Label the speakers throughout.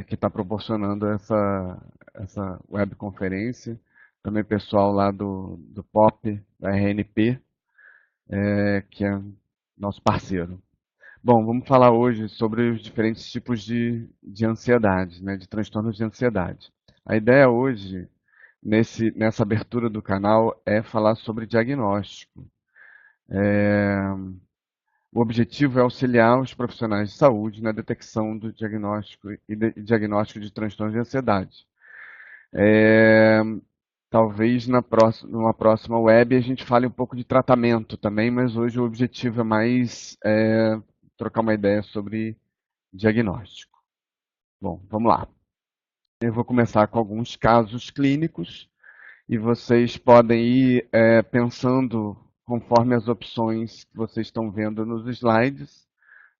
Speaker 1: que está proporcionando essa webconferência. Também pessoal lá do POP, da RNP, que é nosso parceiro. Bom, vamos falar hoje sobre os diferentes tipos de ansiedade, né, de transtornos de ansiedade. A ideia hoje, nessa abertura do canal, é falar sobre diagnóstico. O objetivo é auxiliar os profissionais de saúde na detecção do diagnóstico e diagnóstico de transtornos de ansiedade. É, Talvez numa próxima web a gente fale um pouco de tratamento também, mas hoje o objetivo é mais trocar uma ideia sobre diagnóstico. Bom, vamos lá. Eu vou começar com alguns casos clínicos e vocês podem ir pensando conforme as opções que vocês estão vendo nos slides,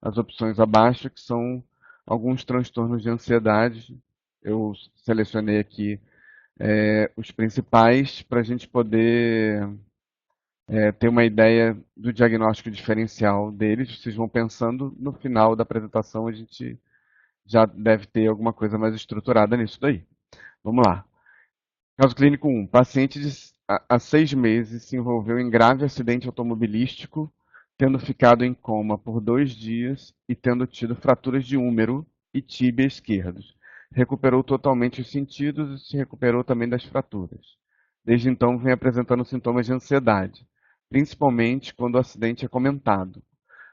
Speaker 1: as opções abaixo, que são alguns transtornos de ansiedade. Eu selecionei aqui os principais para a gente poder ter uma ideia do diagnóstico diferencial deles. Vocês vão pensando, no final da apresentação a gente já deve ter alguma coisa mais estruturada nisso daí. Vamos lá. Caso clínico 1. Paciente há 6 meses se envolveu em grave acidente automobilístico, tendo ficado em coma por 2 dias e tendo tido fraturas de úmero e tíbia esquerdos. Recuperou totalmente os sentidos e se recuperou também das fraturas. Desde então vem apresentando sintomas de ansiedade, principalmente quando o acidente é comentado.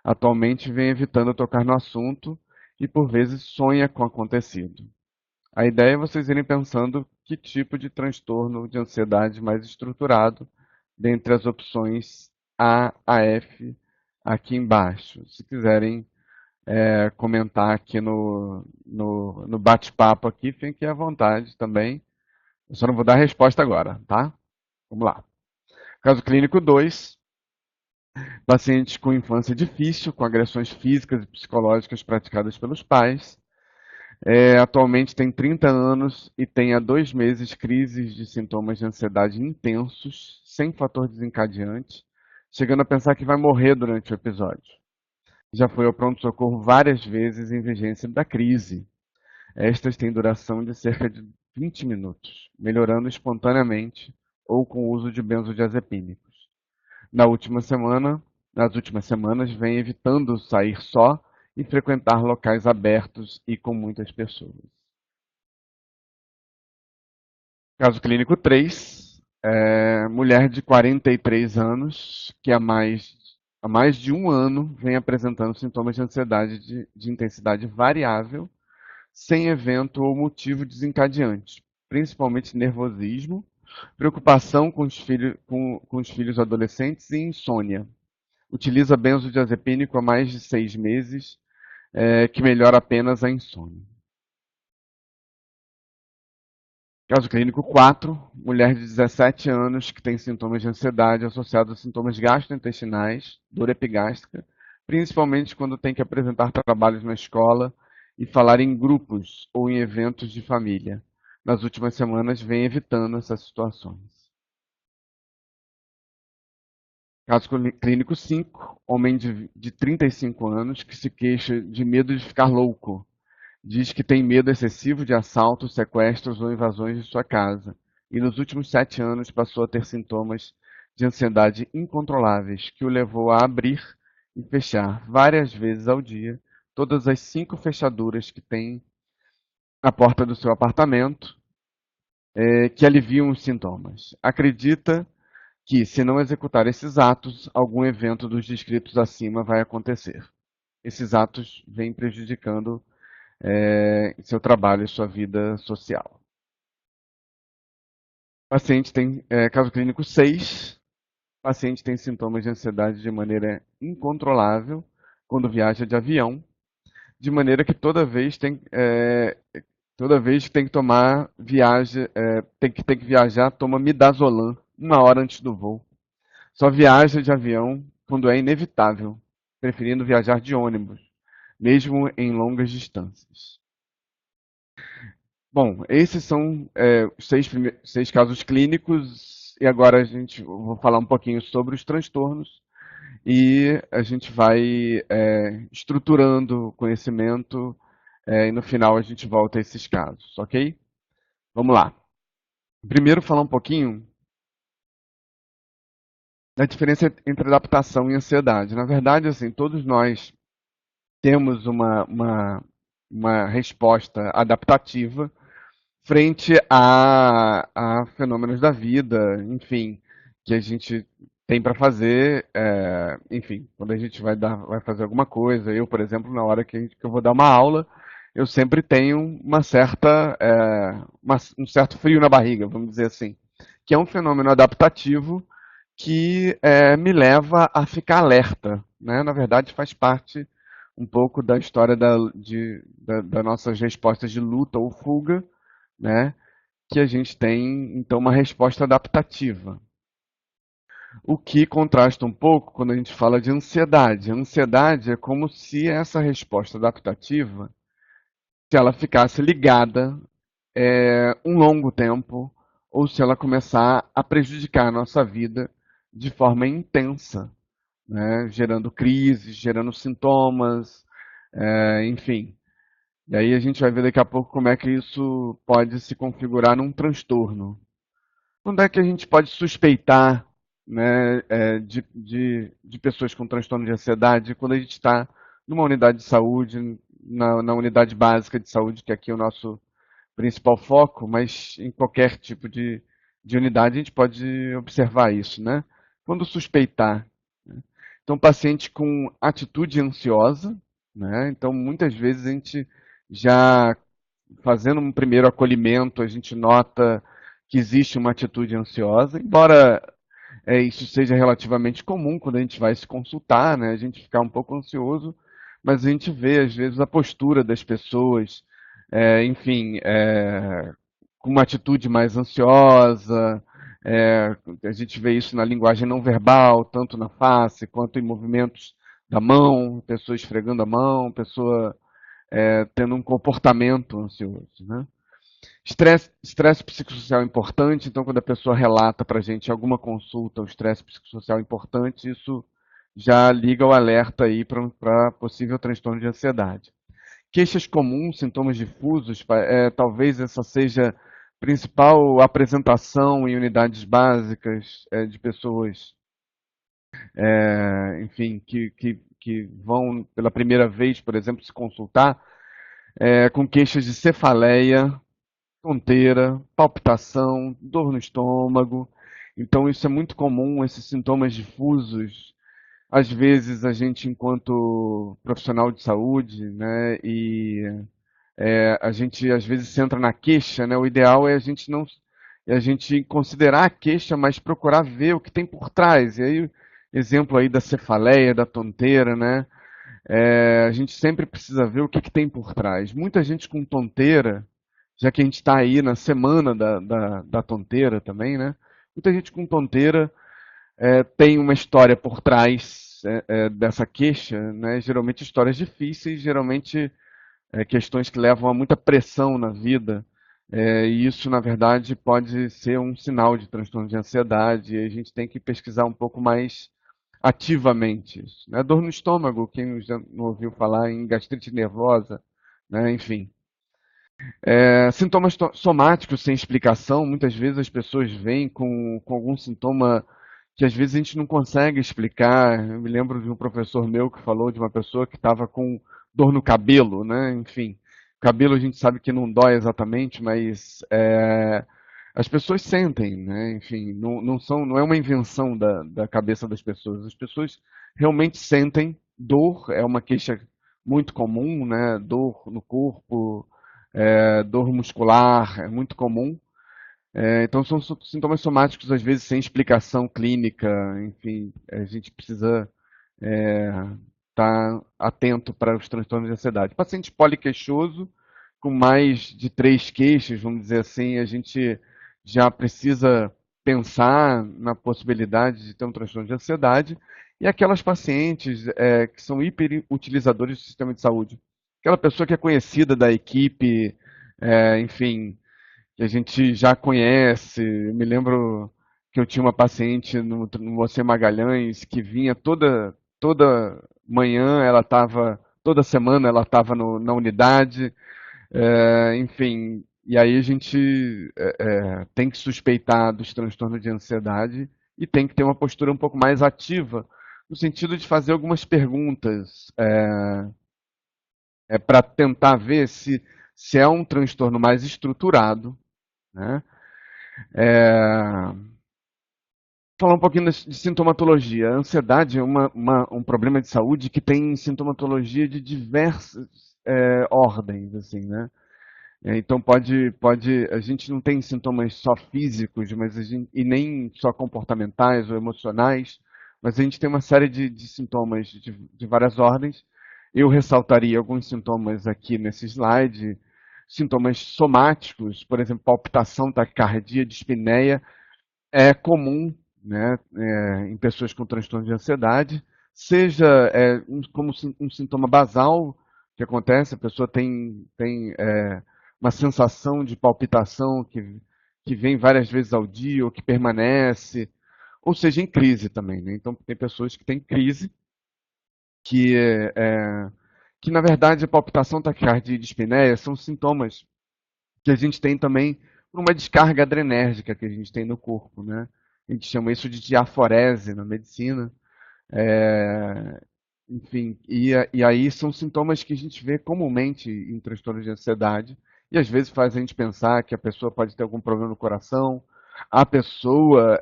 Speaker 1: Atualmente vem evitando tocar no assunto e por vezes sonha com o acontecido. A ideia é vocês irem pensando que tipo de transtorno de ansiedade mais estruturado dentre as opções A a F aqui embaixo. Se quiserem comentar aqui no bate-papo aqui, fiquem à vontade também. Eu só não vou dar a resposta agora, tá? Vamos lá. Caso clínico 2, paciente com infância difícil, com agressões físicas e psicológicas praticadas pelos pais. Atualmente tem 30 anos e tem há 2 meses crises de sintomas de ansiedade intensos, sem fator desencadeante, chegando a pensar que vai morrer durante o episódio. Já foi ao pronto-socorro várias vezes em vigência da crise. Estas têm duração de cerca de 20 minutos, melhorando espontaneamente ou com o uso de benzodiazepínicos. Na última semana, Nas últimas semanas, vem evitando sair só e frequentar locais abertos e com muitas pessoas. Caso clínico 3, mulher de 43 anos que há mais de um ano vem apresentando sintomas de ansiedade de intensidade variável, sem evento ou motivo desencadeante, principalmente nervosismo, preocupação com os filhos adolescentes e insônia. Utiliza benzodiazepínico há mais de 6 meses, que melhora apenas a insônia. Caso clínico 4, mulher de 17 anos que tem sintomas de ansiedade associados a sintomas gastrointestinais, dor epigástrica, principalmente quando tem que apresentar trabalhos na escola e falar em grupos ou em eventos de família. Nas últimas semanas vem evitando essas situações. Caso clínico 5, homem de 35 anos que se queixa de medo de ficar louco. Diz que tem medo excessivo de assaltos, sequestros ou invasões de sua casa, e nos últimos 7 anos passou a ter sintomas de ansiedade incontroláveis, que o levou a abrir e fechar várias vezes ao dia todas as 5 fechaduras que tem na porta do seu apartamento, que aliviam os sintomas. Acredita que, se não executar esses atos, algum evento dos descritos acima vai acontecer. Esses atos vêm prejudicando seu trabalho e sua vida social. Paciente tem, caso clínico 6, paciente tem sintomas de ansiedade de maneira incontrolável quando viaja de avião, de maneira que toda vez que tem que tem que viajar, toma midazolam 1 hora antes do voo. Só viaja de avião quando é inevitável, preferindo viajar de ônibus, mesmo em longas distâncias. Bom, esses são os 6 casos clínicos e agora vou falar um pouquinho sobre os transtornos e a gente vai estruturando o conhecimento e no final a gente volta a esses casos, ok? Vamos lá. Primeiro falar um pouquinho da diferença entre adaptação e ansiedade. Na verdade, assim, todos nós temos uma resposta adaptativa frente a fenômenos da vida, enfim, que a gente tem para fazer, enfim, quando a gente vai fazer alguma coisa. Eu, por exemplo, na hora que eu vou dar uma aula, eu sempre tenho um certo frio na barriga, vamos dizer assim, que é um fenômeno adaptativo que me leva a ficar alerta, né? Na verdade, faz parte um pouco da história das nossas respostas de luta ou fuga, né? Que a gente tem, então, uma resposta adaptativa. O que contrasta um pouco quando a gente fala de ansiedade. A ansiedade é como se essa resposta adaptativa, se ela ficasse ligada um longo tempo, ou se ela começar a prejudicar a nossa vida de forma intensa, né? Gerando crises, gerando sintomas, enfim. E aí a gente vai ver daqui a pouco como é que isso pode se configurar num transtorno. Quando é que a gente pode suspeitar, né, de pessoas com transtorno de ansiedade quando a gente está numa unidade de saúde, na unidade básica de saúde, que aqui é o nosso principal foco, mas em qualquer tipo de unidade a gente pode observar isso, né? Quando suspeitar, né? Então, paciente com atitude ansiosa, né? Então, muitas vezes a gente já fazendo um primeiro acolhimento, a gente nota que existe uma atitude ansiosa, embora isso seja relativamente comum quando a gente vai se consultar, né? A gente ficar um pouco ansioso, mas a gente vê, às vezes, a postura das pessoas, enfim, com uma atitude mais ansiosa. A gente vê isso na linguagem não verbal, tanto na face quanto em movimentos da mão, pessoa esfregando a mão, pessoa tendo um comportamento ansioso, né? Estresse psicossocial importante, então quando a pessoa relata para a gente alguma consulta, o estresse psicossocial importante, isso já liga o alerta aí para possível transtorno de ansiedade. Queixas comuns, sintomas difusos, talvez essa seja a principal apresentação em unidades básicas de pessoas, enfim, que vão pela primeira vez, por exemplo, se consultar, com queixas de cefaleia, tonteira, palpitação, dor no estômago. Então, isso é muito comum, esses sintomas difusos. Às vezes, a gente, enquanto profissional de saúde, né, a gente às vezes se entra na queixa, né? O ideal é a gente não, é a gente considerar a queixa, mas procurar ver o que tem por trás. E aí, exemplo aí da cefaleia, da tonteira, né? A gente sempre precisa ver o que tem por trás. Muita gente com tonteira, já que a gente está aí na semana da tonteira também, né? Muita gente com tonteira tem uma história por trás dessa queixa, né? Geralmente histórias difíceis, geralmente questões que levam a muita pressão na vida. E isso, na verdade, pode ser um sinal de transtorno de ansiedade. E a gente tem que pesquisar um pouco mais ativamente isso, né? Dor no estômago, quem já não ouviu falar em gastrite nervosa, né? Enfim. Sintomas somáticos sem explicação, muitas vezes as pessoas vêm com algum sintoma que às vezes a gente não consegue explicar. Eu me lembro de um professor meu que falou de uma pessoa que estava com dor no cabelo, né? Enfim, cabelo a gente sabe que não dói exatamente, mas as pessoas sentem, né? Enfim, não é uma invenção da cabeça das pessoas. As pessoas realmente sentem dor, é uma queixa muito comum, né? Dor no corpo, dor muscular, é muito comum. Então são sintomas somáticos, às vezes sem explicação clínica, enfim, a gente precisa estar atento para os transtornos de ansiedade. Paciente poliqueixoso, com mais de 3 queixas, vamos dizer assim, a gente já precisa pensar na possibilidade de ter um transtorno de ansiedade. E aquelas pacientes que são hiperutilizadores do sistema de saúde. Aquela pessoa que é conhecida da equipe, enfim, que a gente já conhece. Eu me lembro que eu tinha uma paciente no Você Magalhães que vinha toda manhã, ela estava toda semana ela estava na unidade, enfim, e aí a gente tem que suspeitar dos transtornos de ansiedade e tem que ter uma postura um pouco mais ativa, no sentido de fazer algumas perguntas para tentar ver se é um transtorno mais estruturado, né? É, falar um pouquinho de sintomatologia. A ansiedade é um problema de saúde que tem sintomatologia de diversas ordens, assim, né? Então a gente não tem sintomas só físicos, e nem só comportamentais ou emocionais, mas a gente tem uma série de sintomas de várias ordens. Eu ressaltaria alguns sintomas aqui nesse slide, sintomas somáticos, por exemplo, palpitação, taquicardia, dispneia, é comum, né, em pessoas com transtorno de ansiedade, seja como um sintoma basal que acontece, a pessoa tem uma sensação de palpitação que vem várias vezes ao dia ou que permanece, ou seja, em crise também, né? Então, tem pessoas que têm crise, que, que na verdade a palpitação, taquicardia e dispneia são sintomas que a gente tem também por uma descarga adrenérgica que a gente tem no corpo, né? A gente chama isso de diaforese na medicina. É, enfim, e aí são sintomas que a gente vê comumente em transtornos de ansiedade e às vezes faz a gente pensar que a pessoa pode ter algum problema no coração, a pessoa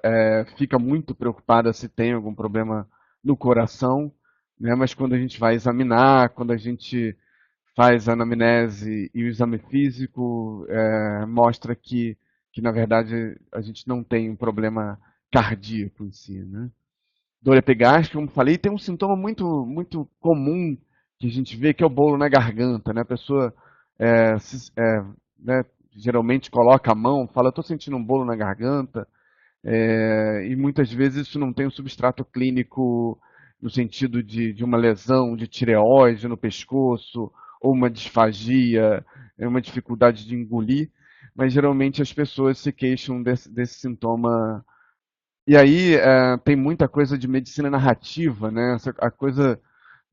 Speaker 1: fica muito preocupada se tem algum problema no coração, né? Mas quando a gente vai examinar, quando a gente faz a anamnese e o exame físico, mostra que, na verdade, a gente não tem um problema cardíaco em si, né? Dor epigástica, como falei, tem um sintoma muito comum que a gente vê, que é o bolo na garganta, né? A pessoa, né, geralmente coloca a mão, fala, estou sentindo um bolo na garganta, e muitas vezes isso não tem um substrato clínico no sentido de uma lesão de tireoide no pescoço, ou uma disfagia, uma dificuldade de engolir, mas geralmente as pessoas se queixam desse sintoma. E aí tem muita coisa de medicina narrativa, né? A coisa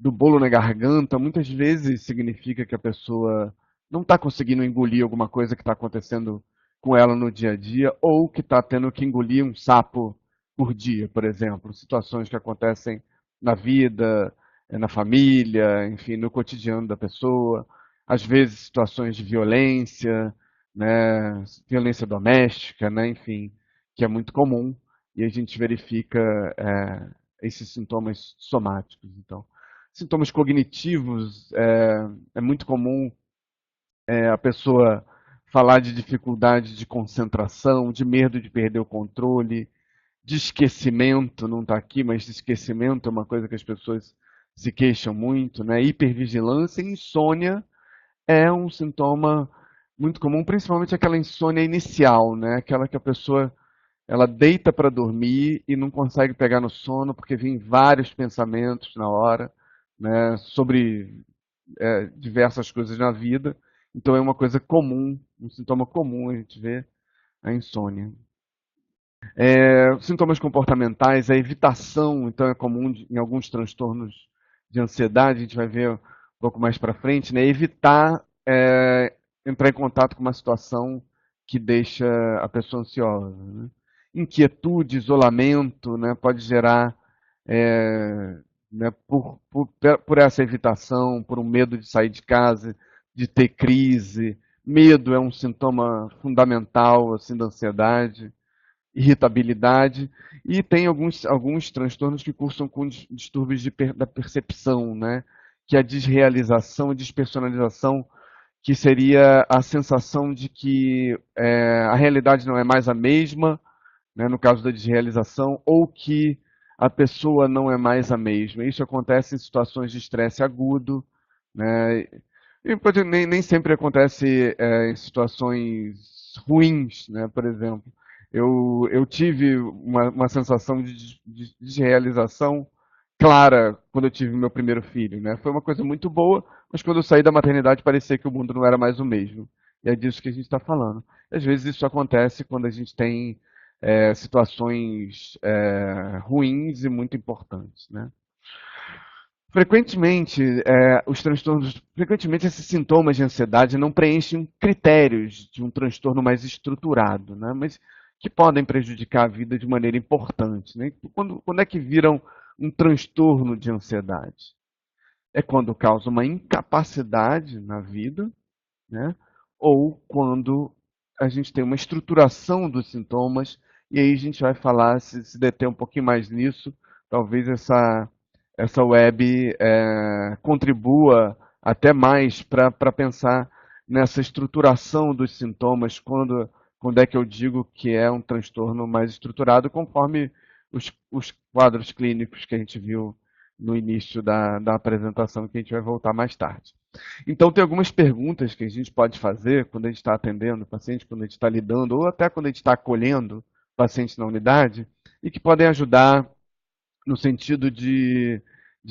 Speaker 1: do bolo na garganta muitas vezes significa que a pessoa não está conseguindo engolir alguma coisa que está acontecendo com ela no dia a dia, ou que está tendo que engolir um sapo por dia, por exemplo. Situações que acontecem na vida, na família, enfim, no cotidiano da pessoa. Às vezes situações de violência, né? Violência doméstica, né? Enfim, que é muito comum e a gente verifica esses sintomas somáticos. Então, sintomas cognitivos, é muito comum a pessoa falar de dificuldade de concentração, de medo de perder o controle, de esquecimento, não está aqui, mas de esquecimento é uma coisa que as pessoas se queixam muito, né? Hipervigilância e insônia é um sintoma muito comum, principalmente aquela insônia inicial, né? Aquela que a pessoa ela deita para dormir e não consegue pegar no sono porque vem vários pensamentos na hora, né, sobre diversas coisas na vida. Então é uma coisa comum, um sintoma comum a gente vê a insônia. Sintomas comportamentais, a evitação, então é comum em alguns transtornos de ansiedade, a gente vai ver um pouco mais para frente, né, evitar entrar em contato com uma situação que deixa a pessoa ansiosa, né? Inquietude, isolamento, né, pode gerar, né, por essa evitação, por um medo de sair de casa, de ter crise. Medo é um sintoma fundamental assim, da ansiedade, irritabilidade, e tem alguns transtornos que cursam com distúrbios da percepção, né, que é a desrealização e despersonalização, que seria a sensação de que a realidade não é mais a mesma, né, no caso da desrealização, ou que a pessoa não é mais a mesma. Isso acontece em situações de estresse agudo, né, e nem sempre acontece em situações ruins, né, por exemplo. Eu tive uma sensação de desrealização clara quando eu tive meu primeiro filho, né? Foi uma coisa muito boa, mas quando eu saí da maternidade parecia que o mundo não era mais o mesmo. E é disso que a gente está falando. Às vezes isso acontece quando a gente tem situações ruins e muito importantes, né? Frequentemente, frequentemente esses sintomas de ansiedade não preenchem critérios de um transtorno mais estruturado, né? Mas que podem prejudicar a vida de maneira importante, né? Quando é que viram um transtorno de ansiedade? É quando causa uma incapacidade na vida, né? Ou quando a gente tem uma estruturação dos sintomas, e aí a gente vai falar, se deter um pouquinho mais nisso, talvez essa web contribua até mais para pensar nessa estruturação dos sintomas, quando é que eu digo que é um transtorno mais estruturado, conforme os quadros clínicos que a gente viu no início da apresentação, que a gente vai voltar mais tarde. Então, tem algumas perguntas que a gente pode fazer quando a gente está atendendo o paciente, quando a gente está lidando, ou até quando a gente está acolhendo pacientes na unidade, e que podem ajudar no sentido de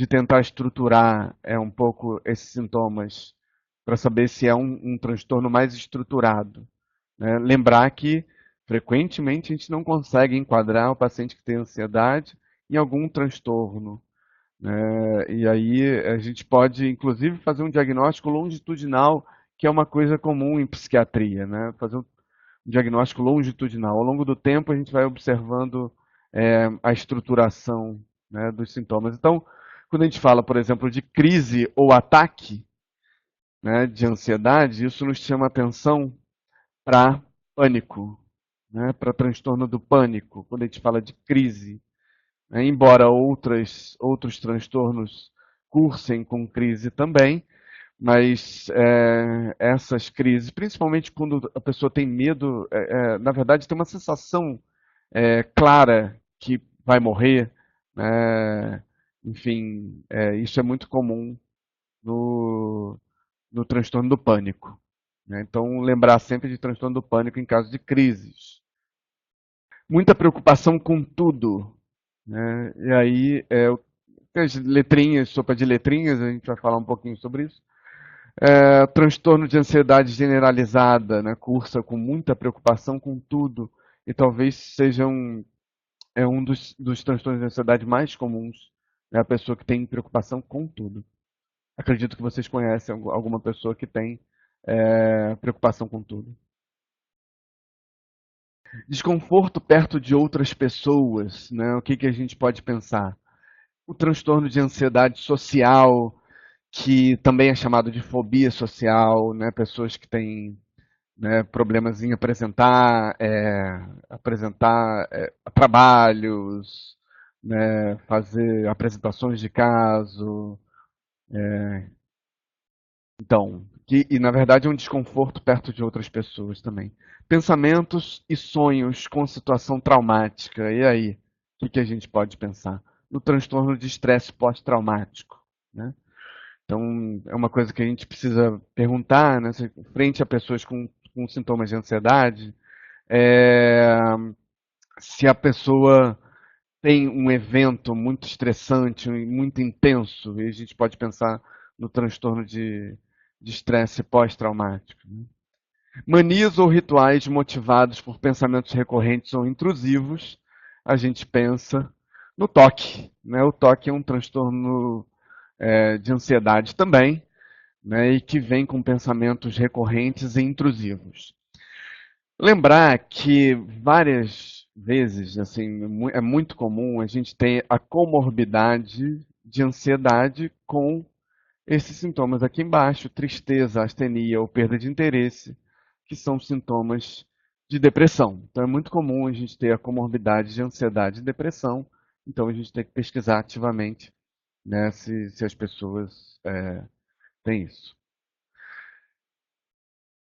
Speaker 1: tentar estruturar um pouco esses sintomas, para saber se é um transtorno mais estruturado, né? Lembrar que, frequentemente, a gente não consegue enquadrar o paciente que tem ansiedade em algum transtorno, né? E aí a gente pode, inclusive, fazer um diagnóstico longitudinal, que é uma coisa comum em psiquiatria, né? Fazer um diagnóstico longitudinal. Ao longo do tempo, a gente vai observando a estruturação, né, dos sintomas. Então, quando a gente fala, por exemplo, de crise ou ataque, né, de ansiedade, isso nos chama atenção para pânico, né, para transtorno do pânico, quando a gente fala de crise, né, embora outros transtornos cursem com crise também, mas essas crises, principalmente quando a pessoa tem medo, na verdade tem uma sensação clara que vai morrer, né? Enfim, isso é muito comum no, no transtorno do pânico, né? Então, lembrar sempre de transtorno do pânico em caso de crises. Muita preocupação com tudo, né? E aí, as letrinhas, sopa de letrinhas, a gente vai falar um pouquinho sobre isso. Transtorno de ansiedade generalizada, né? Cursa com muita preocupação com tudo, e talvez seja um dos transtornos de ansiedade mais comuns, né? A pessoa que tem preocupação com tudo. Acredito que vocês conhecem alguma pessoa que tem preocupação com tudo. Desconforto perto de outras pessoas, né? O que que a gente pode pensar? O transtorno de ansiedade social, que também é chamado de fobia social, né? Pessoas que têm, né, problemas em apresentar trabalhos, né, fazer apresentações de caso. Então, e na verdade é um desconforto perto de outras pessoas também. Pensamentos e sonhos com situação traumática. E aí, o que a gente pode pensar? No transtorno de estresse pós-traumático, né? Então, é uma coisa que a gente precisa perguntar, né, frente a pessoas com sintomas de ansiedade, é, se a pessoa tem um evento muito estressante, muito intenso, e a gente pode pensar no transtorno de estresse pós-traumático, né? Manias ou rituais motivados por pensamentos recorrentes ou intrusivos, a gente pensa no toque, né? O toque é um transtorno de ansiedade também, né? E que vem com pensamentos recorrentes e intrusivos. Lembrar que várias vezes, assim, é muito comum a gente ter a comorbidade de ansiedade com esses sintomas aqui embaixo, tristeza, astenia ou perda de interesse, que são sintomas de depressão. Então é muito comum a gente ter a comorbidade de ansiedade e depressão, então a gente tem que pesquisar ativamente, né, se as pessoas têm isso.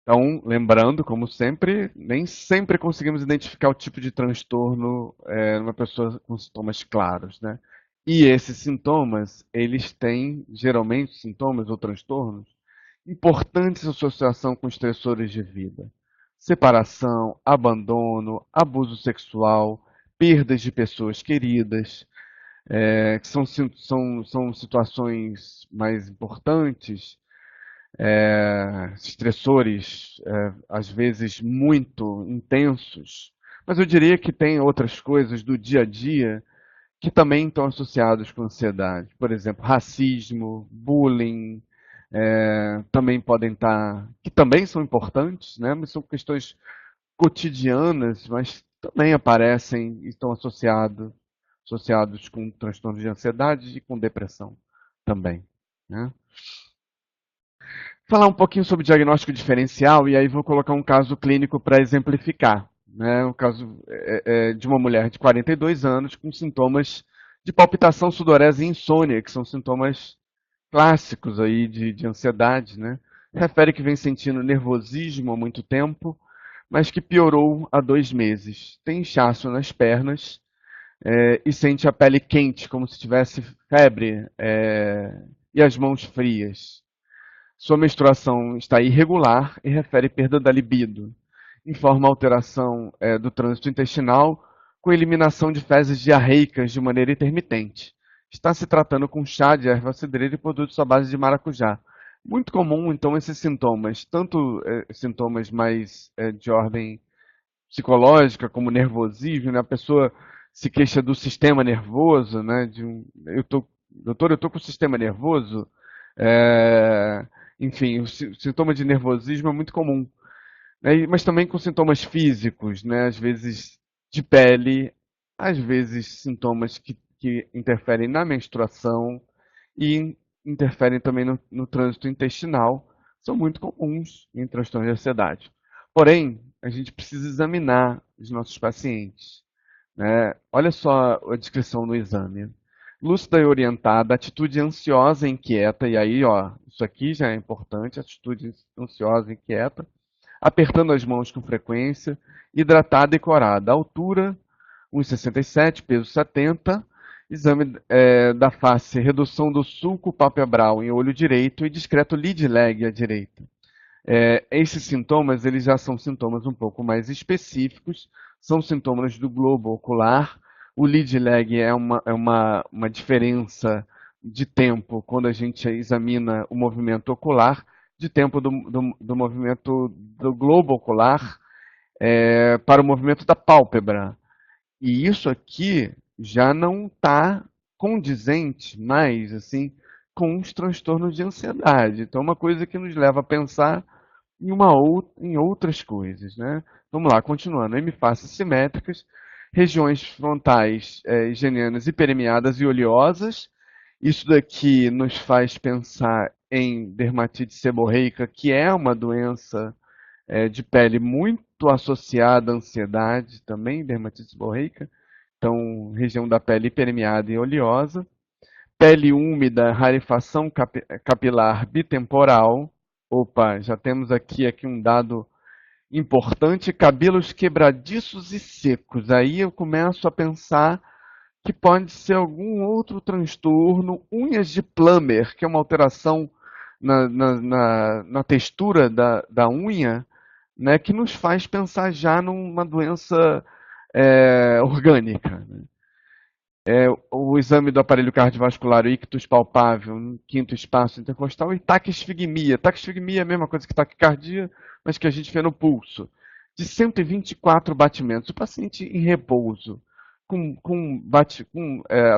Speaker 1: Então, lembrando, como sempre, nem sempre conseguimos identificar o tipo de transtorno numa pessoa com sintomas claros, né? E esses sintomas, eles têm, geralmente, sintomas ou transtornos, importantes associação com estressores de vida. Separação, abandono, abuso sexual, perdas de pessoas queridas, que são situações mais importantes, estressores, às vezes muito intensos, mas eu diria que tem outras coisas do dia a dia que também estão associados com ansiedade. Por exemplo, racismo, bullying, também podem estar, que também são importantes, né? Mas são questões cotidianas, mas também aparecem e estão associados com transtornos de ansiedade e com depressão também, né? Falar um pouquinho sobre diagnóstico diferencial e aí vou colocar um caso clínico para exemplificar, né? O caso de uma mulher de 42 anos com sintomas de palpitação, sudorese e insônia, que são sintomas clássicos aí de ansiedade, né? Refere que vem sentindo nervosismo há muito tempo, mas que piorou há 2 meses. Tem inchaço nas pernas e sente a pele quente, como se tivesse febre e as mãos frias. Sua menstruação está irregular e refere perda da libido. Informa alteração do trânsito intestinal com eliminação de fezes diarreicas de maneira intermitente. Está se tratando com chá de erva cidreira e produtos à base de maracujá. Muito comum, então, esses sintomas, tanto sintomas mais de ordem psicológica, como nervosismo, né? A pessoa se queixa do sistema nervoso, né? Doutor, eu tô com o sistema nervoso. É, enfim, o sintoma de nervosismo é muito comum, né? Mas também com sintomas físicos, né? Às vezes de pele, às vezes sintomas que interferem na menstruação e interferem também no trânsito intestinal, são muito comuns em transtornos de ansiedade. Porém, a gente precisa examinar os nossos pacientes, né? Olha só a descrição no exame. Lúcida e orientada, atitude ansiosa e inquieta, e aí, ó, isso aqui já é importante, atitude ansiosa e inquieta, apertando as mãos com frequência, hidratada e corada, altura 1,67, peso 70, exame da face, redução do sulco palpebral em olho direito e discreto lead lag à direita. Esses sintomas, eles já são sintomas um pouco mais específicos, são sintomas do globo ocular. O lead lag é uma diferença de tempo quando a gente examina o movimento ocular, de tempo do movimento do globo ocular para o movimento da pálpebra. E isso aqui já não está condizente mais assim com os transtornos de ansiedade. Então, é uma coisa que nos leva a pensar em outras coisas, né? Vamos lá, continuando. Hemifaces simétricas, regiões frontais higienianas hiperemiadas e oleosas. Isso daqui nos faz pensar em dermatite seborreica, que é uma doença de pele muito associada à ansiedade, também dermatite seborreica. Então, região da pele hiperemiada e oleosa. Pele úmida, rarefação capilar bitemporal. Opa, já temos aqui um dado importante, cabelos quebradiços e secos. Aí eu começo a pensar que pode ser algum outro transtorno, unhas de Plummer, que é uma alteração na textura da unha, né, que nos faz pensar já numa doença orgânica, né? O exame do aparelho cardiovascular, o ictus palpável, no quinto espaço intercostal, e taquisfigmia. Taquisfigmia é a mesma coisa que taquicardia, mas que a gente vê no pulso. De 124 batimentos. O paciente em repouso, com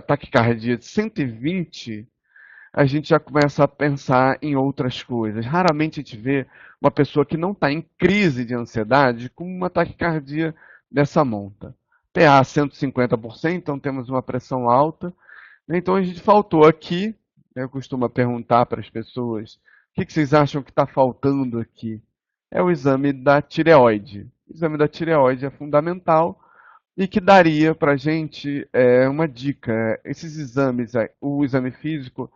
Speaker 1: taquicardia de 120, a gente já começa a pensar em outras coisas. Raramente a gente vê uma pessoa que não está em crise de ansiedade com uma taquicardia dessa monta. PA 150%, então temos uma pressão alta. Então a gente faltou aqui, eu costumo perguntar para as pessoas, o que vocês acham que está faltando aqui? É o exame da tireoide. O exame da tireoide é fundamental e que daria para a gente uma dica. Esses exames, o exame físico,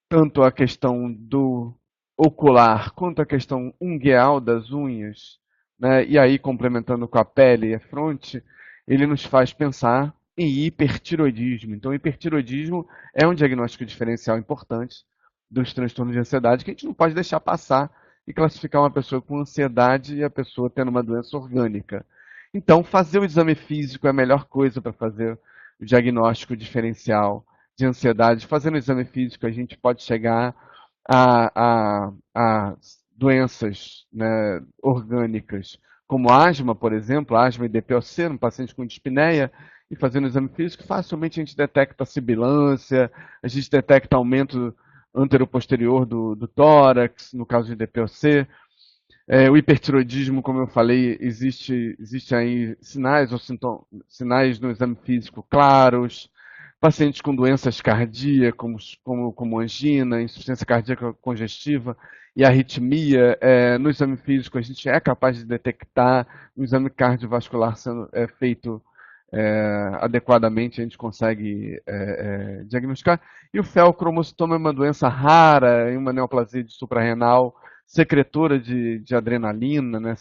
Speaker 1: tanto a questão do ocular quanto a questão ungueal das unhas, né? E aí complementando com a pele e a fronte, ele nos faz pensar em hipertiroidismo. Então, hipertiroidismo é um diagnóstico diferencial importante dos transtornos de ansiedade que a gente não pode deixar passar e classificar uma pessoa com ansiedade e a pessoa tendo uma doença orgânica. Então, fazer o exame físico é a melhor coisa para fazer o diagnóstico diferencial de ansiedade. Fazendo o exame físico, a gente pode chegar a doenças, né, orgânicas, como asma, por exemplo, asma e DPOC, no paciente com dispneia, e fazendo o exame físico, facilmente a gente detecta sibilância, a gente detecta aumento anteroposterior do tórax, no caso de DPOC. O hipertiroidismo, como eu falei, existe aí sinais ou sinais no exame físico claros. Pacientes com doenças cardíacas, como angina, insuficiência cardíaca congestiva e arritmia, no exame físico a gente é capaz de detectar, um exame cardiovascular sendo feito adequadamente, a gente consegue diagnosticar. E o feocromocitoma é uma doença rara, uma neoplasia de suprarrenal, secretora de adrenalina, né?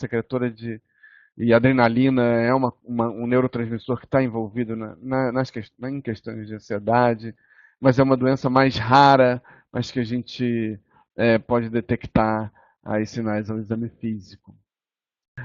Speaker 1: E adrenalina é um neurotransmissor que está envolvido em questões de ansiedade, mas é uma doença mais rara, mas que a gente pode detectar aí sinais ao exame físico.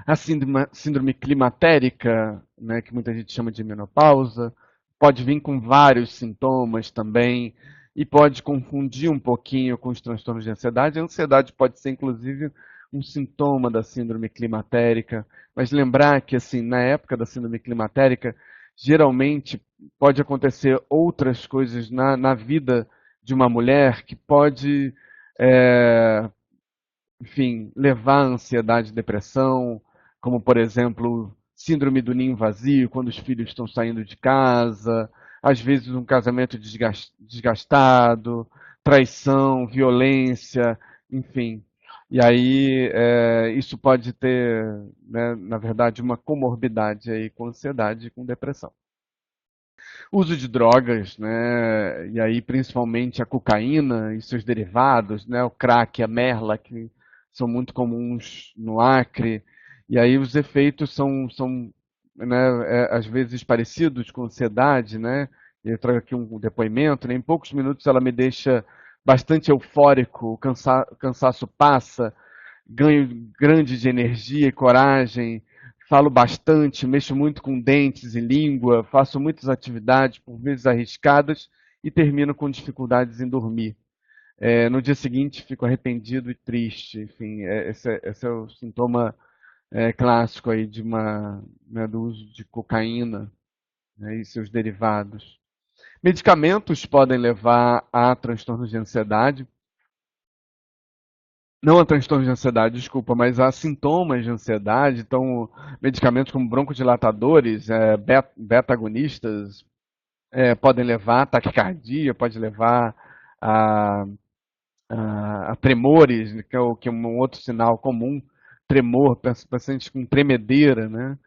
Speaker 1: A síndrome climatérica, né, que muita gente chama de menopausa, pode vir com vários sintomas também e pode confundir um pouquinho com os transtornos de ansiedade. A ansiedade pode ser, inclusive, um sintoma da síndrome climatérica, mas lembrar que, assim, na época da síndrome climatérica, geralmente pode acontecer outras coisas na vida de uma mulher que pode, é, enfim, levar à ansiedade e depressão, como, por exemplo, síndrome do ninho vazio, quando os filhos estão saindo de casa, às vezes um casamento desgastado, traição, violência, enfim. E aí isso pode ter, né, na verdade, uma comorbidade aí com ansiedade e com depressão. Uso de drogas, né, e aí principalmente a cocaína e seus derivados, né, o crack, a merla, que são muito comuns no Acre, e aí os efeitos são né, às vezes parecidos com ansiedade, né, eu trago aqui um depoimento, né, em poucos minutos ela me deixa bastante eufórico, o cansaço passa, ganho grande de energia e coragem, falo bastante, mexo muito com dentes e língua, faço muitas atividades, por vezes arriscadas, e termino com dificuldades em dormir. No dia seguinte, fico arrependido e triste. Enfim, esse é o sintoma clássico aí né, do uso de cocaína, né, e seus derivados. Medicamentos podem levar a transtornos de ansiedade, não a transtornos de ansiedade, desculpa, mas a sintomas de ansiedade. Então, medicamentos como broncodilatadores, beta-agonistas, podem levar a taquicardia, pode levar a, a tremores, que é um outro sinal comum, tremor, pacientes com tremedeira, né?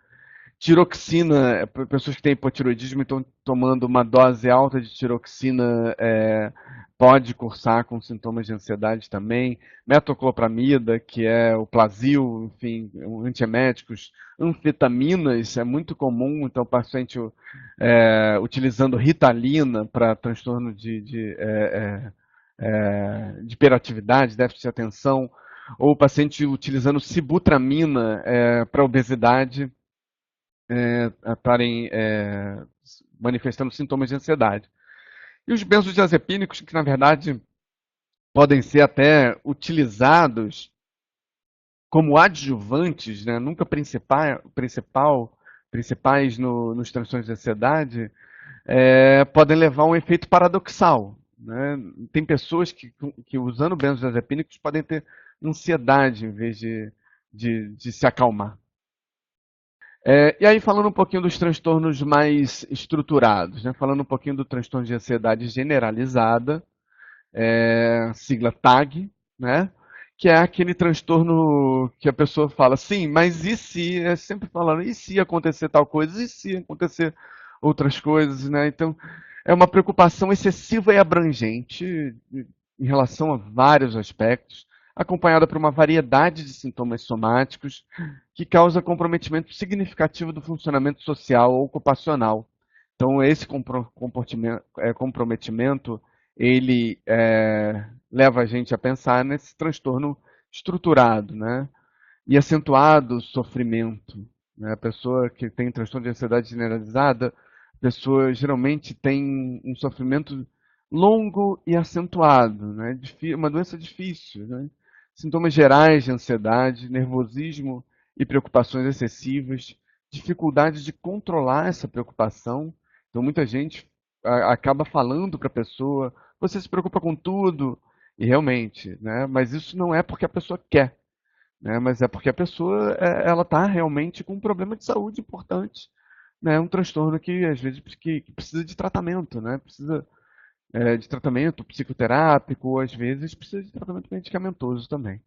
Speaker 1: Tiroxina, pessoas que têm hipotiroidismo e estão tomando uma dose alta de tiroxina pode cursar com sintomas de ansiedade também. Metoclopramida, que é o Plasil, enfim, antieméticos. Anfetaminas é muito comum, então o paciente utilizando Ritalina para transtorno de hiperatividade, déficit de atenção, ou o paciente utilizando sibutramina para obesidade, estarem manifestando sintomas de ansiedade. E os benzodiazepínicos, que na verdade podem ser até utilizados como adjuvantes, né, nunca principais nos transtornos de ansiedade, podem levar a um efeito paradoxal. Né? Tem pessoas que usando benzodiazepínicos podem ter ansiedade em vez de se acalmar. E aí, falando um pouquinho dos transtornos mais estruturados, né? Falando um pouquinho do transtorno de ansiedade generalizada, sigla TAG, né? Que é aquele transtorno que a pessoa fala, sim, mas e se, é sempre falando, e se acontecer tal coisa, e se acontecer outras coisas, né? Então, é uma preocupação excessiva e abrangente em relação a vários aspectos, acompanhada por uma variedade de sintomas somáticos que causa comprometimento significativo do funcionamento social ou ocupacional. Então, esse comprometimento, ele leva a gente a pensar nesse transtorno estruturado, né? E acentuado sofrimento. Né? A pessoa que tem transtorno de ansiedade generalizada, a pessoa geralmente tem um sofrimento longo e acentuado, né? Uma doença difícil, né? Sintomas gerais de ansiedade, nervosismo e preocupações excessivas, dificuldade de controlar essa preocupação Então muita gente acaba falando para a pessoa, você se preocupa com tudo, e realmente, né? Mas isso não é porque a pessoa quer, né? Mas é porque a pessoa ela está realmente com um problema de saúde importante, né? Um transtorno que às vezes que precisa de tratamento, né? Precisa de tratamento psicoterápico, ou às vezes precisa de tratamento medicamentoso também.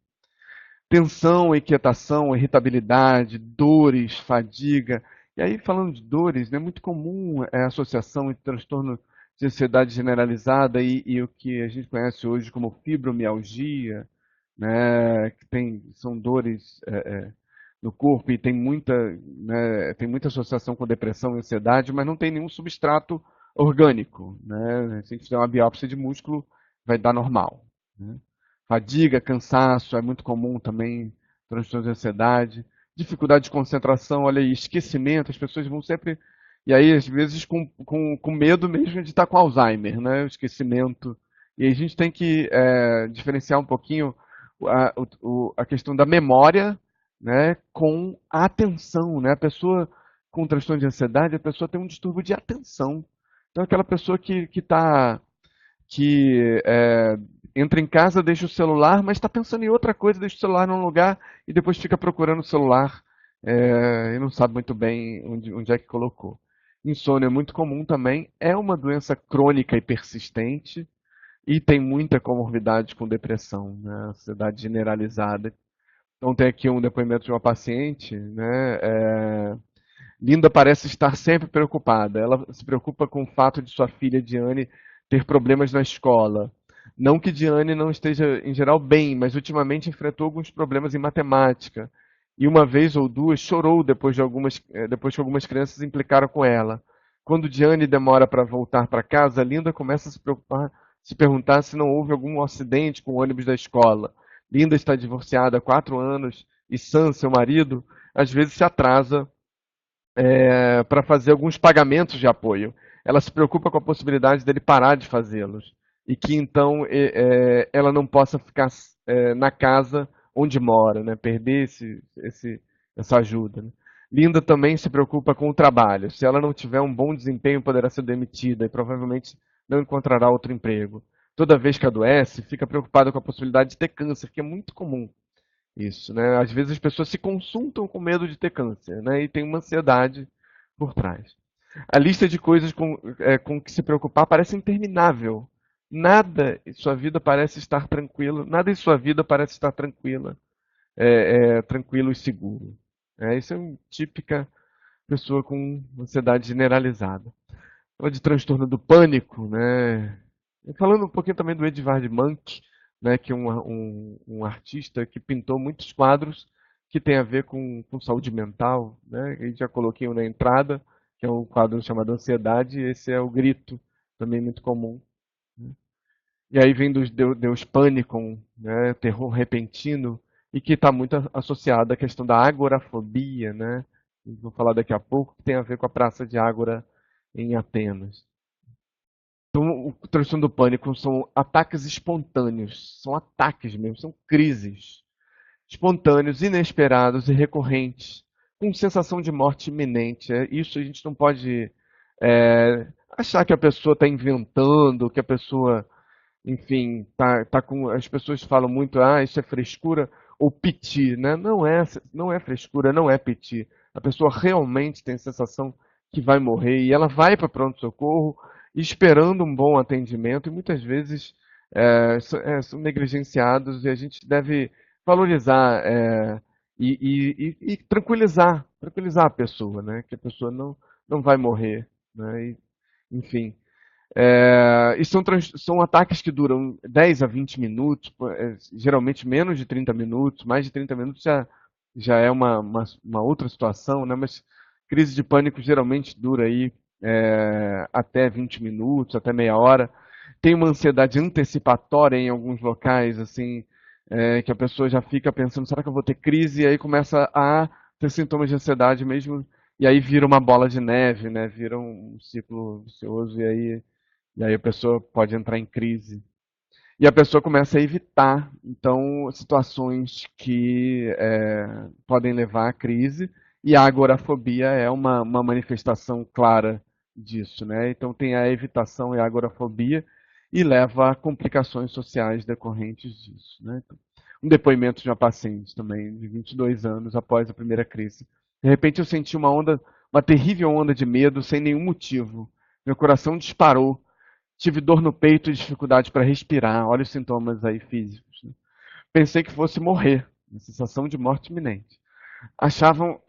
Speaker 1: Tensão, inquietação, irritabilidade, dores, fadiga. E aí, falando de dores, é muito comum a associação entre transtorno de ansiedade generalizada e o que a gente conhece hoje como fibromialgia, né, que são dores no corpo e tem muita associação com depressão e ansiedade, mas não tem nenhum substrato orgânico, né? Se a gente fizer uma biópsia de músculo, vai dar normal, né? Fadiga, cansaço, é muito comum também, transtorno de ansiedade. Dificuldade de concentração, olha aí, esquecimento, as pessoas vão sempre. E aí, às vezes, com medo mesmo de estar com Alzheimer, né? O esquecimento. E aí a gente tem que diferenciar um pouquinho a questão da memória, né, com a atenção, né? A pessoa com transtorno de ansiedade, a pessoa tem um distúrbio de atenção. Então, aquela pessoa que entra em casa, deixa o celular, mas está pensando em outra coisa, deixa o celular num lugar e depois fica procurando o celular e não sabe muito bem onde é que colocou. Insônia é muito comum também, é uma doença crônica e persistente e tem muita comorbidade com depressão, né? Ansiedade generalizada. Então tem aqui um depoimento de uma paciente, né? Linda parece estar sempre preocupada. Ela se preocupa com o fato de sua filha Diane ter problemas na escola. Não que Diane não esteja, em geral, bem, mas ultimamente enfrentou alguns problemas em matemática. E uma vez ou duas chorou depois que algumas crianças implicaram com ela. Quando Diane demora para voltar para casa, Linda começa a se preocupar, se perguntar se não houve algum acidente com o ônibus da escola. Linda está divorciada há 4 anos e Sam, seu marido, às vezes se atrasa para fazer alguns pagamentos de apoio. Ela se preocupa com a possibilidade dele parar de fazê-los e que então ela não possa ficar na casa onde mora, né? Perder essa ajuda. Né? Linda também se preocupa com o trabalho. Se ela não tiver um bom desempenho, poderá ser demitida e provavelmente não encontrará outro emprego. Toda vez que adoece, fica preocupada com a possibilidade de ter câncer, que é muito comum. Isso, né? Às vezes as pessoas se consultam com medo de ter câncer, né? E tem uma ansiedade por trás. A lista de coisas com que se preocupar parece interminável. Nada em sua vida parece estar tranquilo, nada em sua vida parece estar tranquilo e seguro. Isso é uma típica pessoa com ansiedade generalizada. Fala de transtorno do pânico, né? E falando um pouquinho também do Edvard Munch, né, que é um artista que pintou muitos quadros que tem a ver com saúde mental, né? Eu já coloquei um na entrada, que é um quadro chamado Ansiedade, e esse é o Grito, também muito comum. Né? E aí vem dos Deus Pânicon, né, terror repentino, e que está muito associado à questão da agorafobia, né? Vou falar daqui a pouco, que tem a ver com a Praça de Ágora em Atenas. Então, o transtorno do pânico são ataques espontâneos, são ataques mesmo, são crises espontâneos, inesperados e recorrentes, com sensação de morte iminente. Isso a gente não pode achar que a pessoa está inventando, que a pessoa, enfim, tá com. As pessoas falam muito, isso é frescura ou piti, né? Não é frescura, não é piti. A pessoa realmente tem a sensação que vai morrer e ela vai para pronto-socorro esperando um bom atendimento e muitas vezes são negligenciados e a gente deve valorizar e tranquilizar a pessoa, né? Que a pessoa não vai morrer, né? Enfim. E são ataques que duram 10 a 20 minutos, geralmente menos de 30 minutos, mais de 30 minutos já é uma outra situação, né? Mas crise de pânico geralmente dura aí até 20 minutos, até meia hora. Tem uma ansiedade antecipatória em alguns locais, assim, que a pessoa já fica pensando, será que eu vou ter crise? E aí começa a ter sintomas de ansiedade mesmo, e aí vira uma bola de neve, né? Vira um ciclo vicioso, e aí a pessoa pode entrar em crise. E a pessoa começa a evitar, então, situações que podem levar à crise. E a agorafobia é uma manifestação clara disso, né? Então tem a evitação e a agorafobia e leva a complicações sociais decorrentes disso, né? Então, um depoimento de uma paciente também de 22 anos após a primeira crise. De repente eu senti uma terrível onda de medo sem nenhum motivo. Meu coração disparou. Tive dor no peito e dificuldade para respirar. Olha os sintomas aí físicos, né? Pensei que fosse morrer, uma sensação de morte iminente. Achavam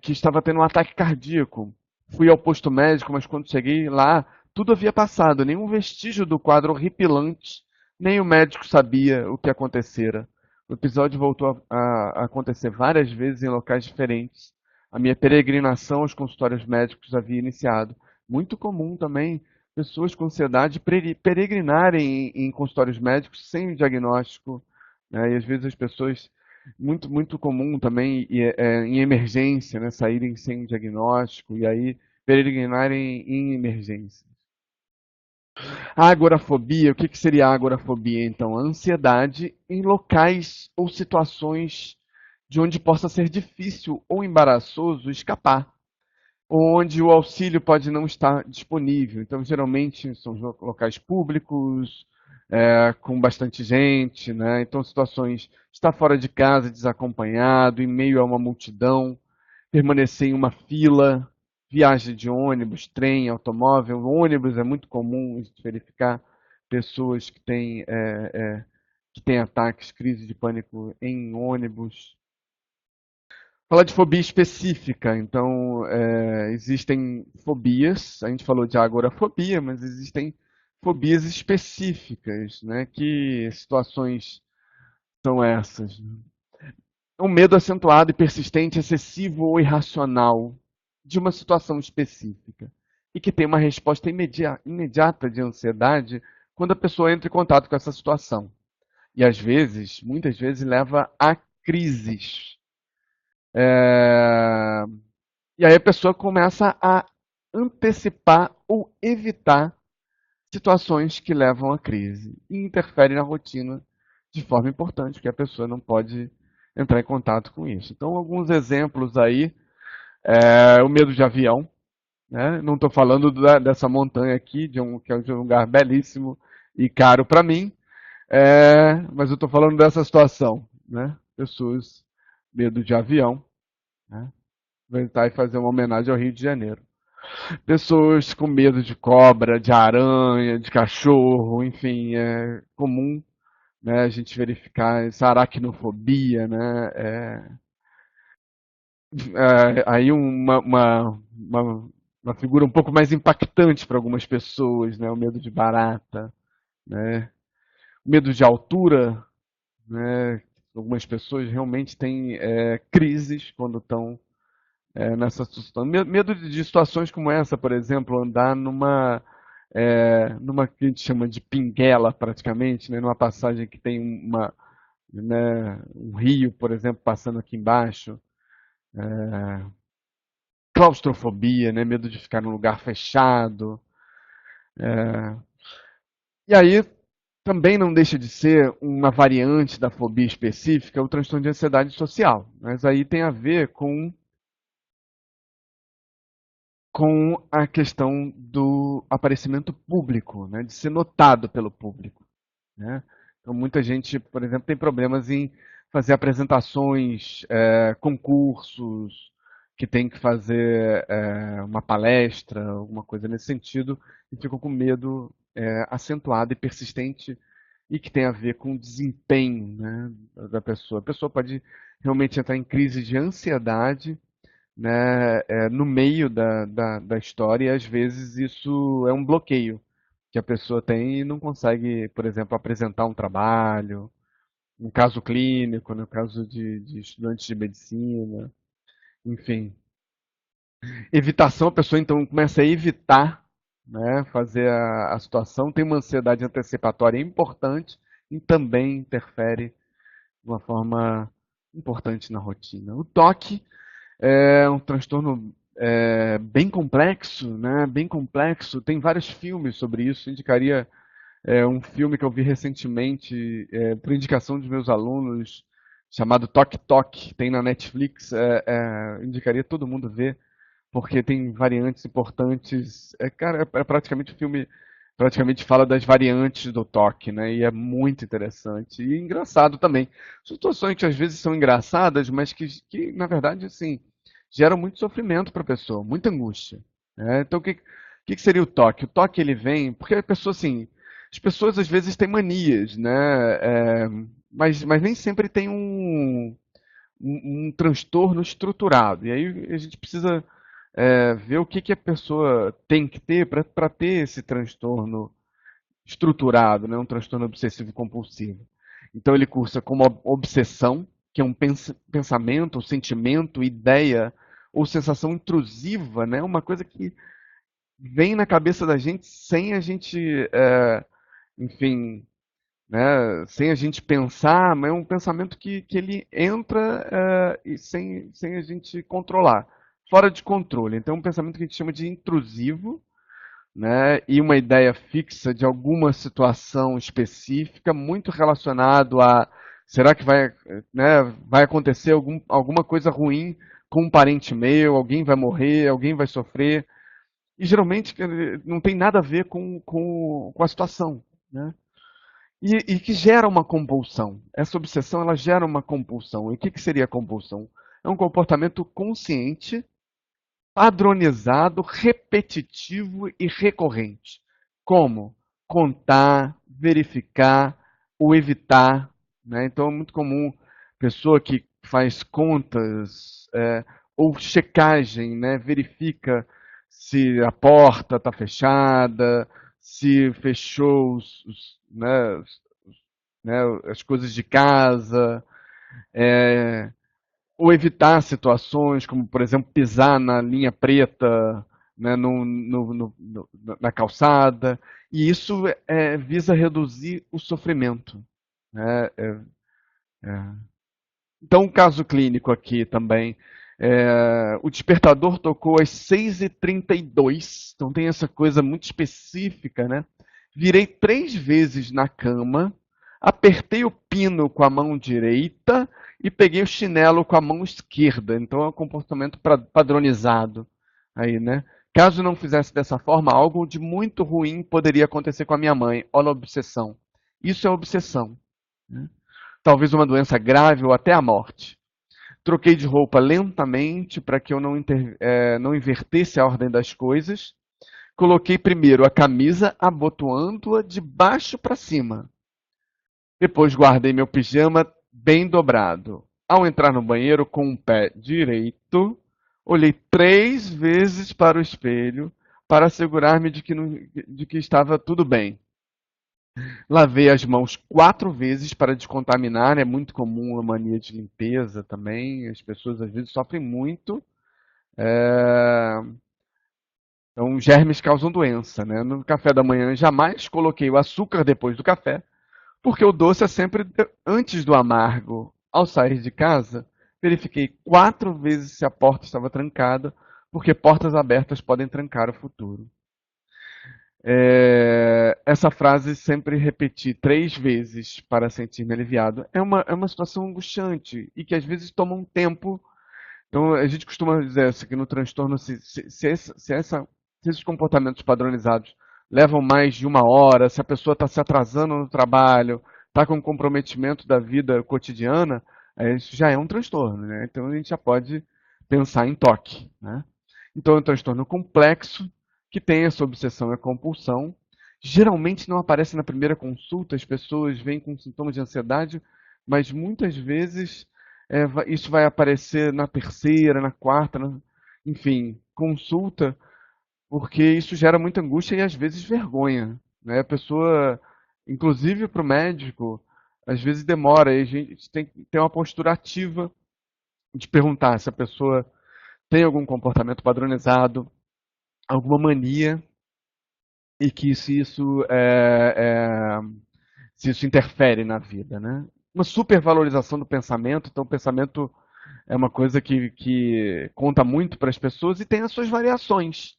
Speaker 1: que estava tendo um ataque cardíaco. Fui ao posto médico, mas quando cheguei lá, tudo havia passado, nenhum vestígio do quadro horripilante, nem o médico sabia o que acontecera. O episódio voltou a acontecer várias vezes em locais diferentes. A minha peregrinação aos consultórios médicos havia iniciado. Muito comum também pessoas com ansiedade peregrinarem em consultórios médicos sem diagnóstico, né? E às vezes as pessoas muito comum também em emergência, né, saírem sem diagnóstico e aí peregrinarem em emergência. A agorafobia, o que seria a agorafobia então? A ansiedade em locais ou situações de onde possa ser difícil ou embaraçoso escapar, ou onde o auxílio pode não estar disponível. Então, geralmente, são locais públicos, com bastante gente, né? Então, situações, estar fora de casa, desacompanhado, em meio a uma multidão, permanecer em uma fila, viagem de ônibus, trem, automóvel. Ônibus é muito comum verificar pessoas que têm ataques, crise de pânico em ônibus. Falar de fobia específica, então existem fobias, a gente falou de agorafobia, mas existem fobias específicas, né? Que situações são essas? Um medo acentuado e persistente, excessivo ou irracional de uma situação específica e que tem uma resposta imediata de ansiedade quando a pessoa entra em contato com essa situação. E às vezes, muitas vezes, leva a crises. É, E aí a pessoa começa a antecipar ou evitar situações que levam à crise e interferem na rotina de forma importante, porque a pessoa não pode entrar em contato com isso. Então, alguns exemplos aí, o medo de avião, né? Não estou falando dessa montanha aqui, que é de um lugar belíssimo e caro para mim, mas eu estou falando dessa situação, né? Pessoas, medo de avião, né? Inventar e fazer uma homenagem ao Rio de Janeiro. Pessoas com medo de cobra, de aranha, de cachorro, enfim, é comum, né, a gente verificar essa aracnofobia, né? Aí uma figura um pouco mais impactante para algumas pessoas, né? O medo de barata, né? O medo de altura, né? Algumas pessoas realmente têm crises quando estão nessa situação. Medo de situações como essa, por exemplo, andar numa que a gente chama de pinguela praticamente, né, numa passagem que tem um rio, por exemplo, passando aqui embaixo. Claustrofobia, né, medo de ficar num lugar fechado. E aí também não deixa de ser uma variante da fobia específica, o transtorno de ansiedade social. Mas aí tem a ver com a questão do aparecimento público, né, de ser notado pelo público, né? Então, muita gente, por exemplo, tem problemas em fazer apresentações, concursos, que tem que fazer uma palestra, alguma coisa nesse sentido, e ficam com medo acentuado e persistente e que tem a ver com o desempenho, né, da pessoa. A pessoa pode realmente entrar em crise de ansiedade, né, no meio da história, e às vezes isso é um bloqueio que a pessoa tem e não consegue, por exemplo, apresentar um trabalho, um caso clínico, no caso de estudantes de medicina, enfim. Evitação, a pessoa então começa a evitar, né, fazer a situação, tem uma ansiedade antecipatória importante e também interfere de uma forma importante na rotina. O toque é um transtorno bem complexo, né? Bem complexo. Tem vários filmes sobre isso. Indicaria um filme que eu vi recentemente, por indicação dos meus alunos, chamado Toque Toque. Tem na Netflix. Indicaria todo mundo ver. porque tem variantes importantes. Cara, é praticamente o filme praticamente fala das variantes do toque, né? E é muito interessante e engraçado também. Situações que às vezes são engraçadas, mas que na verdade assim geram muito sofrimento para a pessoa, muita angústia, né? Então o que seria o toque? O toque ele vem porque a pessoa assim, as pessoas às vezes têm manias, né? Mas nem sempre tem um transtorno estruturado. E aí a gente precisa ver o que a pessoa tem que ter para ter esse transtorno estruturado, né? Um transtorno obsessivo compulsivo. Então ele cursa como obsessão, que é um pensamento, sentimento, ideia ou sensação intrusiva, né? Uma coisa que vem na cabeça da gente sem a gente, enfim, né, sem a gente pensar, mas é um pensamento que ele entra e sem a gente controlar, fora de controle. Então é um pensamento que a gente chama de intrusivo, né, e uma ideia fixa de alguma situação específica, muito relacionado a será que vai acontecer alguma coisa ruim com um parente meu, alguém vai morrer, alguém vai sofrer, e geralmente não tem nada a ver com a situação, né? E que gera uma compulsão. Essa obsessão ela gera uma compulsão. E o que seria a compulsão? É um comportamento consciente, padronizado, repetitivo e recorrente. Como? Contar, verificar ou evitar. Né? Então é muito comum pessoa que faz contas ou checagem, né? Verifica se a porta está fechada, se fechou né, as coisas de casa, é, ou evitar situações como, por exemplo, pisar na linha preta, né, na calçada, e isso visa reduzir o sofrimento. Né? Então, um caso clínico aqui também. O despertador tocou às 6h32, então tem essa coisa muito específica, né? Virei 3 vezes na cama, apertei o pino com a mão direita e peguei o chinelo com a mão esquerda. Então é um comportamento padronizado aí, né? Caso não fizesse dessa forma, algo de muito ruim poderia acontecer com a minha mãe. Olha a obsessão. Isso é obsessão. Né? Talvez uma doença grave ou até a morte. Troquei de roupa lentamente para que eu não invertesse a ordem das coisas. Coloquei primeiro a camisa, abotoando-a de baixo para cima. Depois guardei meu pijama bem dobrado. Ao entrar no banheiro com o pé direito, olhei 3 vezes para o espelho para assegurar-me de que estava tudo bem. Lavei as mãos 4 vezes para descontaminar, é muito comum a mania de limpeza também. As pessoas às vezes sofrem muito. É, Então, germes causam doença, né? No café da manhã, jamais coloquei o açúcar depois do café, porque o doce é sempre antes do amargo. Ao sair de casa, verifiquei 4 vezes se a porta estava trancada, porque portas abertas podem trancar o futuro. Essa frase sempre repetir 3 vezes para sentir-me aliviado é uma situação angustiante e que às vezes toma um tempo. Então a gente costuma dizer assim, que no transtorno, se esses comportamentos padronizados levam mais de 1 hora, se a pessoa está se atrasando no trabalho, está com comprometimento da vida cotidiana, isso já é um transtorno, né? Então a gente já pode pensar em toque, né? Então é um transtorno complexo que tem essa obsessão e compulsão. Geralmente não aparece na primeira consulta, as pessoas vêm com sintomas de ansiedade, mas muitas vezes isso vai aparecer na terceira, na quarta, enfim, consulta, porque isso gera muita angústia e às vezes vergonha, né? A pessoa, inclusive para o médico, às vezes demora, e a gente tem que ter uma postura ativa de perguntar se a pessoa tem algum comportamento padronizado, alguma mania, e que se isso interfere na vida, né? Uma supervalorização do pensamento, então o pensamento é uma coisa que conta muito para as pessoas e tem as suas variações.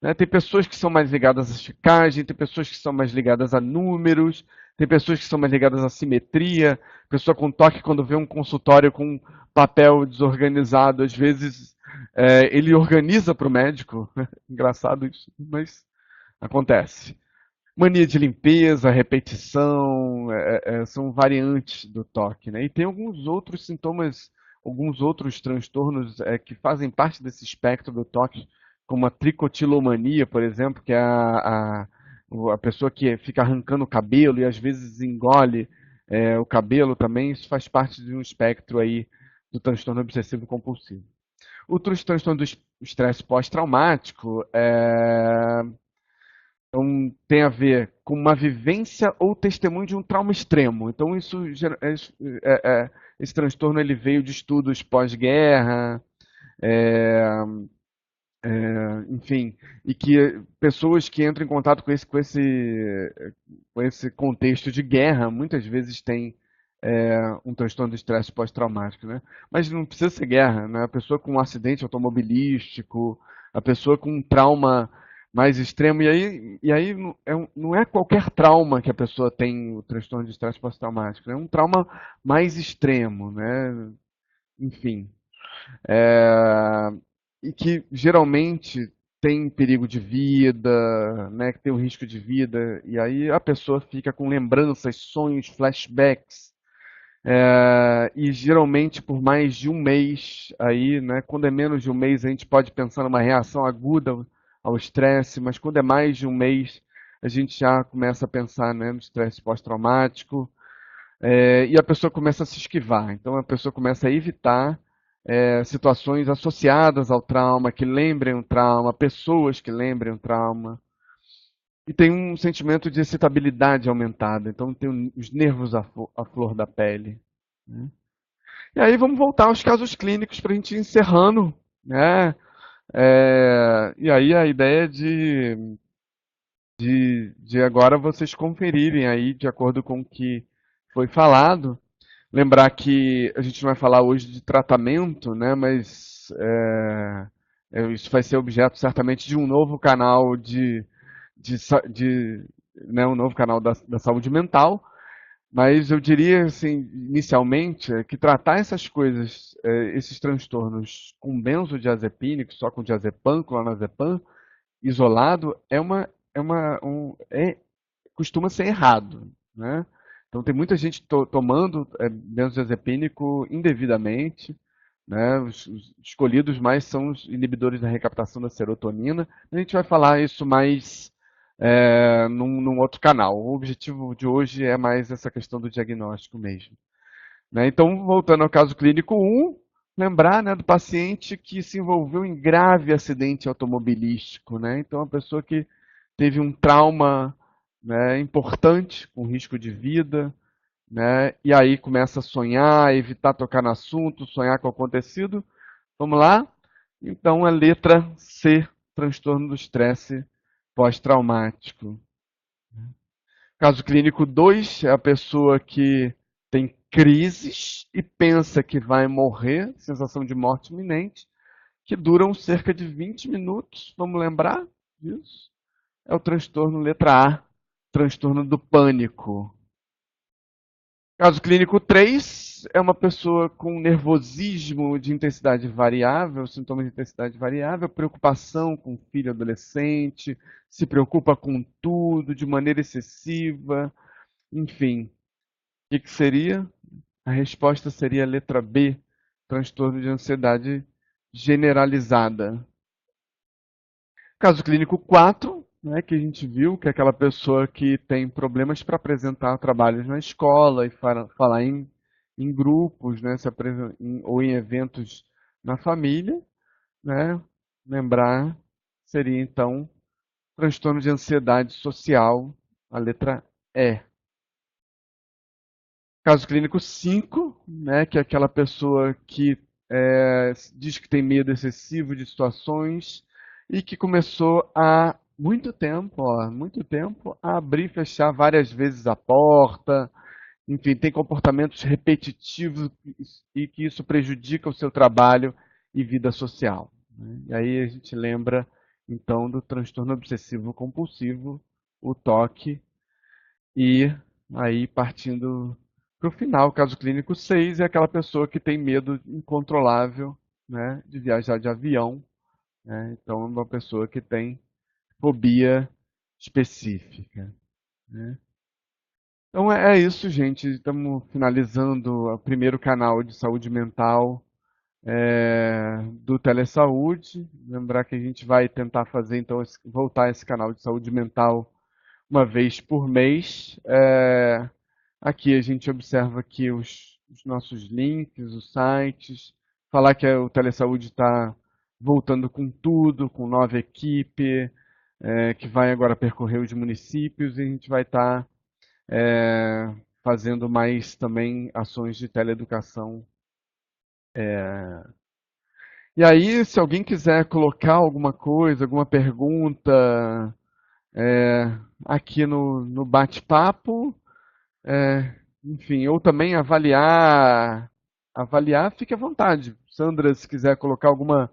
Speaker 1: Né? Tem pessoas que são mais ligadas à checagem, tem pessoas que são mais ligadas a números, tem pessoas que são mais ligadas à simetria, pessoa com toque quando vê um consultório com papel desorganizado, às vezes Ele organiza para o médico. Engraçado isso, mas acontece. Mania de limpeza, repetição, são variantes do toque, né? E tem alguns outros sintomas, alguns outros transtornos que fazem parte desse espectro do toque, como a tricotilomania, por exemplo, que é a pessoa que fica arrancando o cabelo e às vezes engole o cabelo também. Isso faz parte de um espectro aí do transtorno obsessivo compulsivo. Outros transtornos do estresse pós-traumático então, tem a ver com uma vivência ou testemunho de um trauma extremo. Então, esse transtorno ele veio de estudos pós-guerra, é, enfim, e que pessoas que entram em contato com esse contexto de guerra muitas vezes têm um transtorno de estresse pós-traumático, né? Mas não precisa ser guerra, né? A pessoa com um acidente automobilístico, a pessoa com um trauma mais extremo, e aí não é qualquer trauma que a pessoa tem o transtorno de estresse pós-traumático, é um trauma mais extremo, né? Enfim, é, e que geralmente tem perigo de vida, né? Que tem um risco de vida, e aí a pessoa fica com lembranças, sonhos, flashbacks e geralmente por mais de um mês aí, né? Quando é menos de um mês, a gente pode pensar numa reação aguda ao estresse, mas quando é mais de um mês, a gente já começa a pensar, né, no estresse pós-traumático, e a pessoa começa a se esquivar. Então a pessoa começa a evitar situações associadas ao trauma, que lembrem o trauma, pessoas que lembrem o trauma. E tem um sentimento de excitabilidade aumentada. Então tem os nervos à flor da pele, né? E aí vamos voltar aos casos clínicos para a gente ir encerrando, né? E aí a ideia de agora vocês conferirem aí, de acordo com o que foi falado. Lembrar que a gente não vai falar hoje de tratamento, né? Mas isso vai ser objeto certamente de um novo canal né, um novo canal da saúde mental. Mas eu diria, assim, inicialmente, que tratar essas coisas, esses transtornos com benzodiazepínicos, só com diazepam, clonazepam, isolado, costuma ser errado, né? Então tem muita gente tomando benzodiazepínico indevidamente, né? Os escolhidos mais são os inibidores da recaptação da serotonina. A gente vai falar isso mais num outro canal. O objetivo de hoje é mais essa questão do diagnóstico mesmo, né? Então, voltando ao caso clínico 1, lembrar, né, do paciente que se envolveu em grave acidente automobilístico, né? Então, a pessoa que teve um trauma, né, importante, com risco de vida, né? E aí começa a sonhar, evitar tocar no assunto, sonhar com o acontecido. Vamos lá? Então, a letra C, transtorno do estresse pós-traumático. Caso clínico 2 é a pessoa que tem crises e pensa que vai morrer, sensação de morte iminente, que duram cerca de 20 minutos. Vamos lembrar disso? É o transtorno letra A, transtorno do pânico. Caso clínico 3 é uma pessoa com nervosismo de intensidade variável, sintomas de intensidade variável, preocupação com o filho adolescente, se preocupa com tudo de maneira excessiva, enfim. O que seria? A resposta seria a letra B, transtorno de ansiedade generalizada. Caso clínico 4, né, que a gente viu, que é aquela pessoa que tem problemas para apresentar trabalhos na escola e falar em grupos, né, ou em eventos na família, né? Lembrar seria então transtorno de ansiedade social, a letra E. Caso clínico 5, né, que é aquela pessoa que diz que tem medo excessivo de situações e que começou há muito tempo, a abrir e fechar várias vezes a porta, enfim, tem comportamentos repetitivos e que isso prejudica o seu trabalho e vida social, né? E aí a gente lembra, então, do transtorno obsessivo compulsivo, o TOC, e aí, partindo para o final, o caso clínico 6 é aquela pessoa que tem medo incontrolável, né, de viajar de avião, né? Então, é uma pessoa que tem fobia específica, né? Então é isso, gente. Estamos finalizando o primeiro canal de saúde mental do Telesaúde. Lembrar que a gente vai tentar fazer, então, voltar esse canal de saúde mental uma vez por mês. Aqui a gente observa aqui os nossos links, os sites, falar que o Telesaúde está voltando com tudo, com nova equipe, que vai agora percorrer os municípios e a gente vai estar fazendo mais também ações de teleeducação. E aí, se alguém quiser colocar alguma coisa, alguma pergunta é, aqui no bate-papo, enfim, ou também avaliar, fique à vontade. Sandra, se quiser colocar alguma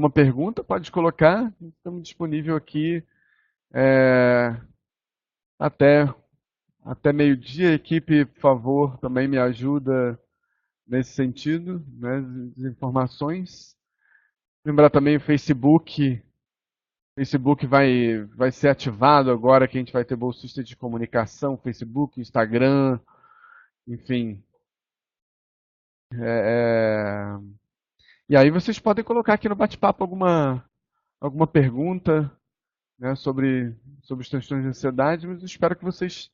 Speaker 1: pergunta, pode colocar. Estamos disponível aqui é, até, até meio-dia. Equipe, por favor, também me ajuda nesse sentido, né, as informações. Lembrar também o Facebook. Facebook vai ser ativado agora que a gente vai ter bolsista de comunicação, Facebook, Instagram, enfim. É, é, E aí vocês podem colocar aqui no bate-papo alguma pergunta, né, sobre os transtornos de ansiedade, mas eu espero que vocês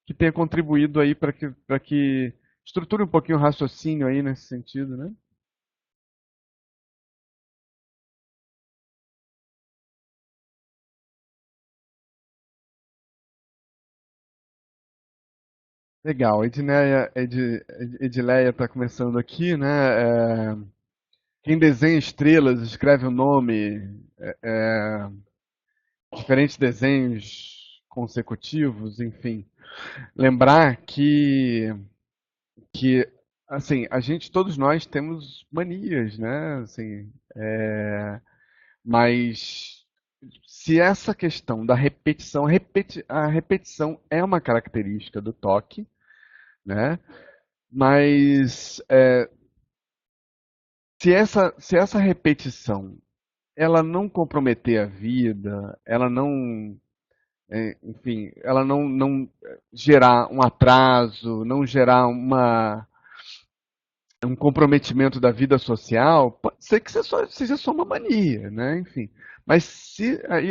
Speaker 1: que tenham contribuído aí para que estruture um pouquinho o raciocínio aí nesse sentido, né? Legal, Edileia está começando aqui, né? Quem desenha estrelas, escreve o nome, diferentes desenhos consecutivos, enfim. Lembrar que assim, todos nós temos manias, né? Assim, mas se essa questão da repetição, a repetição é uma característica do toque, né? Mas se essa repetição ela não comprometer a vida, ela não, enfim, ela não gerar um atraso, não gerar um comprometimento da vida social, pode ser que seja só uma mania, né? Enfim. Mas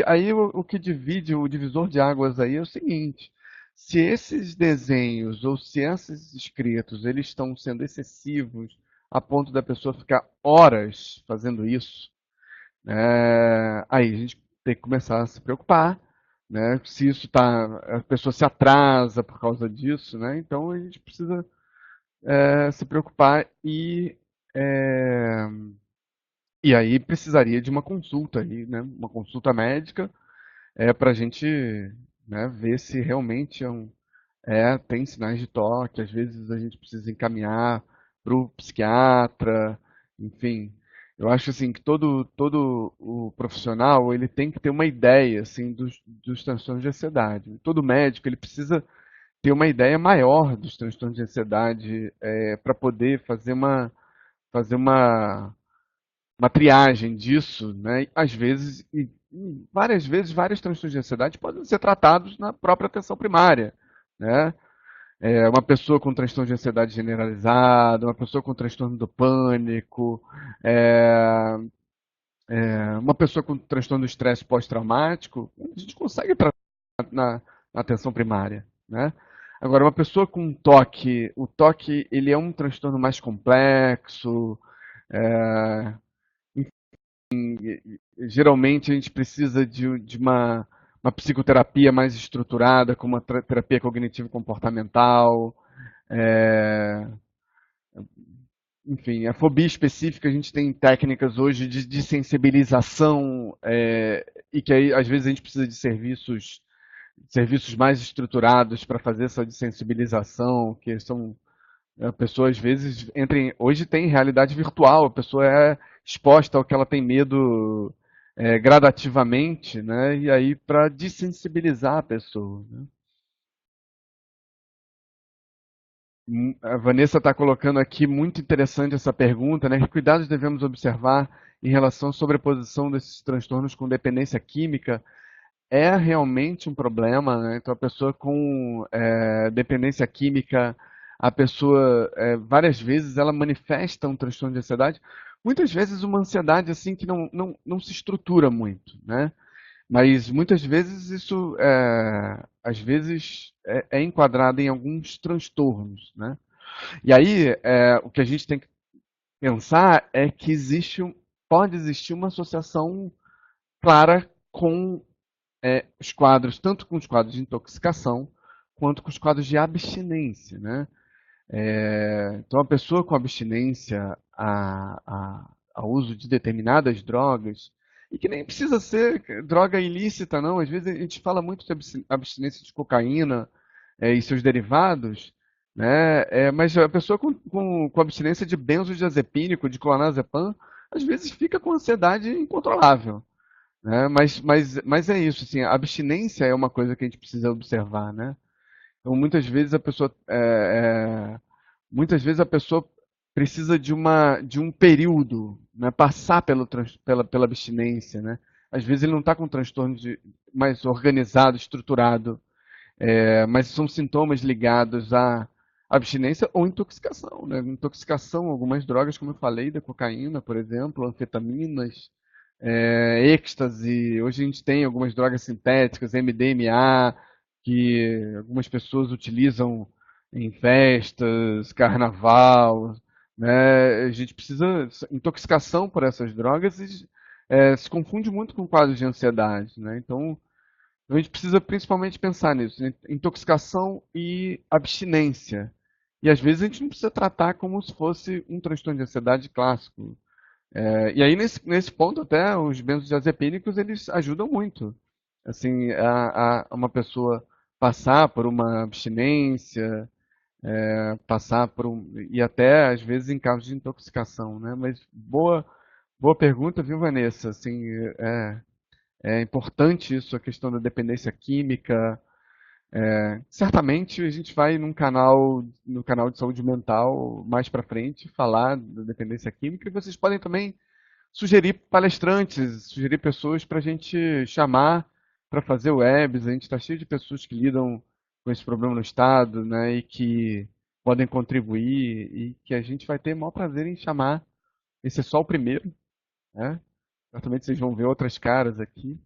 Speaker 1: aí o que divide, o divisor de águas aí é o seguinte: se esses desenhos ou se esses escritos eles estão sendo excessivos a ponto da pessoa ficar horas fazendo isso, aí a gente tem que começar a se preocupar, né? Se isso a pessoa se atrasa por causa disso, né? Então a gente precisa se preocupar é, e aí precisaria de uma consulta aí, né? Uma consulta médica para a gente, né, ver se realmente tem sinais de toque. Às vezes a gente precisa encaminhar para o psiquiatra, enfim. Eu acho assim que todo o profissional ele tem que ter uma ideia assim dos transtornos de ansiedade. Todo médico ele precisa ter uma ideia maior dos transtornos de ansiedade para poder fazer uma triagem disso, né? Às vezes, várias vezes, vários transtornos de ansiedade podem ser tratados na própria atenção primária, né? Uma pessoa com transtorno de ansiedade generalizada, uma pessoa com transtorno do pânico, é, uma pessoa com transtorno do estresse pós-traumático, a gente consegue tratar na atenção primária, né? Agora, uma pessoa com toque, o toque ele é um transtorno mais complexo, é, geralmente a gente precisa de uma psicoterapia mais estruturada, como uma terapia cognitivo-comportamental. é, Enfim, a fobia específica, a gente tem técnicas hoje de sensibilização, e que aí, às vezes a gente precisa de serviços mais estruturados para fazer essa sensibilização, que são a pessoa às vezes hoje tem realidade virtual, a pessoa é exposta ao que ela tem medo gradativamente, né? E aí para dessensibilizar a pessoa, né? A Vanessa está colocando aqui muito interessante essa pergunta, né? Que cuidados devemos observar em relação à sobreposição desses transtornos com dependência química? É realmente um problema, né? Então, a pessoa com dependência química, a pessoa, várias vezes, ela manifesta um transtorno de ansiedade. Muitas vezes, uma ansiedade assim que não se estrutura muito, né? Mas muitas vezes isso, às vezes, é enquadrado em alguns transtornos, né? E aí, o que a gente tem que pensar é que pode existir uma associação clara com os quadros, tanto com os quadros de intoxicação, quanto com os quadros de abstinência, né? Então, a pessoa com abstinência ao uso de determinadas drogas, e que nem precisa ser droga ilícita, não. Às vezes a gente fala muito de abstinência de cocaína e seus derivados, né? Mas a pessoa com abstinência de benzodiazepínico, de clonazepam, às vezes fica com ansiedade incontrolável, né? Mas é isso, assim, a abstinência é uma coisa que a gente precisa observar, né? Então, muitas vezes a pessoa precisa de um período, né, passar pela abstinência, né? Às vezes ele não está com um transtorno mais organizado, estruturado, mas são sintomas ligados à abstinência ou intoxicação, né? Intoxicação, algumas drogas, como eu falei, da cocaína, por exemplo, anfetaminas, êxtase. Hoje a gente tem algumas drogas sintéticas, MDMA, que algumas pessoas utilizam em festas, carnaval, né? A gente precisa intoxicação por essas drogas e, se confunde muito com quadros de ansiedade, né? Então a gente precisa principalmente pensar nisso, né? Intoxicação e abstinência. E às vezes a gente não precisa tratar como se fosse um transtorno de ansiedade clássico. E aí, nesse ponto, até os benzodiazepínicos, eles ajudam muito. Assim, a uma pessoa passar por uma abstinência, passar por e até, às vezes, em casos de intoxicação, né? Mas boa pergunta, viu, Vanessa? Assim, é importante isso, a questão da dependência química. Certamente a gente vai no canal de saúde mental mais para frente falar da dependência química e vocês podem também sugerir palestrantes, sugerir pessoas para a gente chamar para fazer webs. A gente está cheio de pessoas que lidam com esse problema no estado, né, e que podem contribuir e que a gente vai ter o maior prazer em chamar. Esse é só o primeiro, né? Certamente vocês vão ver outras caras aqui.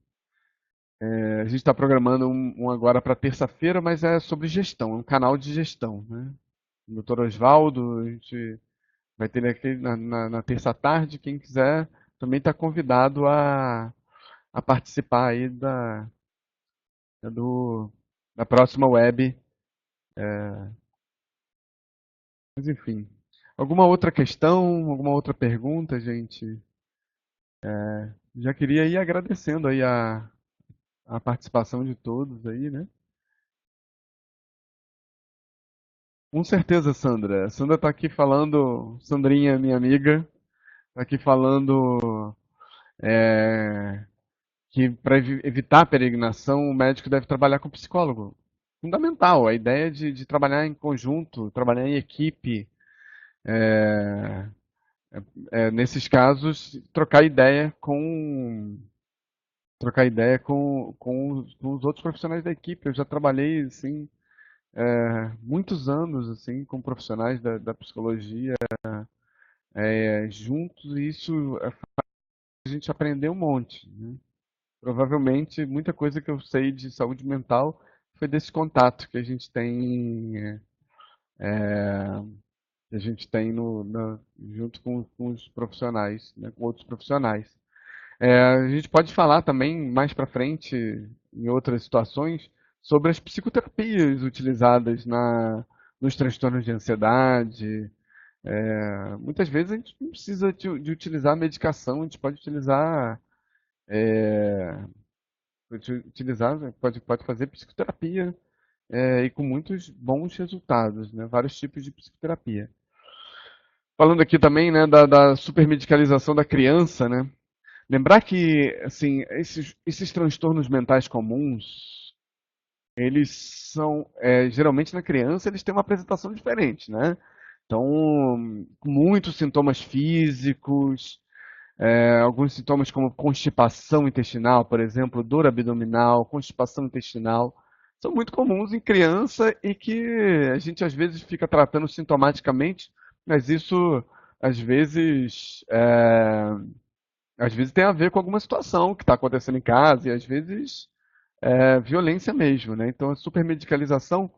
Speaker 1: A gente está programando um agora para terça-feira, mas é sobre gestão, é um canal de gestão, né? O doutor Osvaldo, a gente vai ter ele aqui na terça tarde. Quem quiser também está convidado a participar aí do, da próxima web. Mas enfim. Alguma outra questão, alguma outra pergunta, gente? Já queria ir agradecendo aí a participação de todos aí, né? Com certeza, Sandra. A Sandra está aqui falando, Sandrinha, minha amiga, está aqui falando é, que para evitar a peregrinação, o médico deve trabalhar com o psicólogo. Fundamental, a ideia de trabalhar em conjunto, trabalhar em equipe, é, nesses casos, trocar ideia com os outros profissionais da equipe. Eu já trabalhei assim muitos anos assim com profissionais da psicologia juntos, e isso a gente aprendeu um monte, né? Provavelmente muita coisa que eu sei de saúde mental foi desse contato que a gente tem, junto com os profissionais, né, com outros profissionais. A gente pode falar também mais para frente, em outras situações, sobre as psicoterapias utilizadas nos transtornos de ansiedade. Muitas vezes a gente não precisa de utilizar medicação, a gente pode pode fazer psicoterapia, e com muitos bons resultados, né? Vários tipos de psicoterapia. Falando aqui também, né, da supermedicalização da criança, né? Lembrar que, assim, esses transtornos mentais comuns, eles são, geralmente na criança, eles têm uma apresentação diferente, né? Então, muitos sintomas físicos, alguns sintomas como constipação intestinal, por exemplo, dor abdominal, constipação intestinal, são muito comuns em criança e que a gente às vezes fica tratando sintomaticamente, mas isso às vezes, às vezes tem a ver com alguma situação que está acontecendo em casa e às vezes violência mesmo, né? Então a supermedicalização,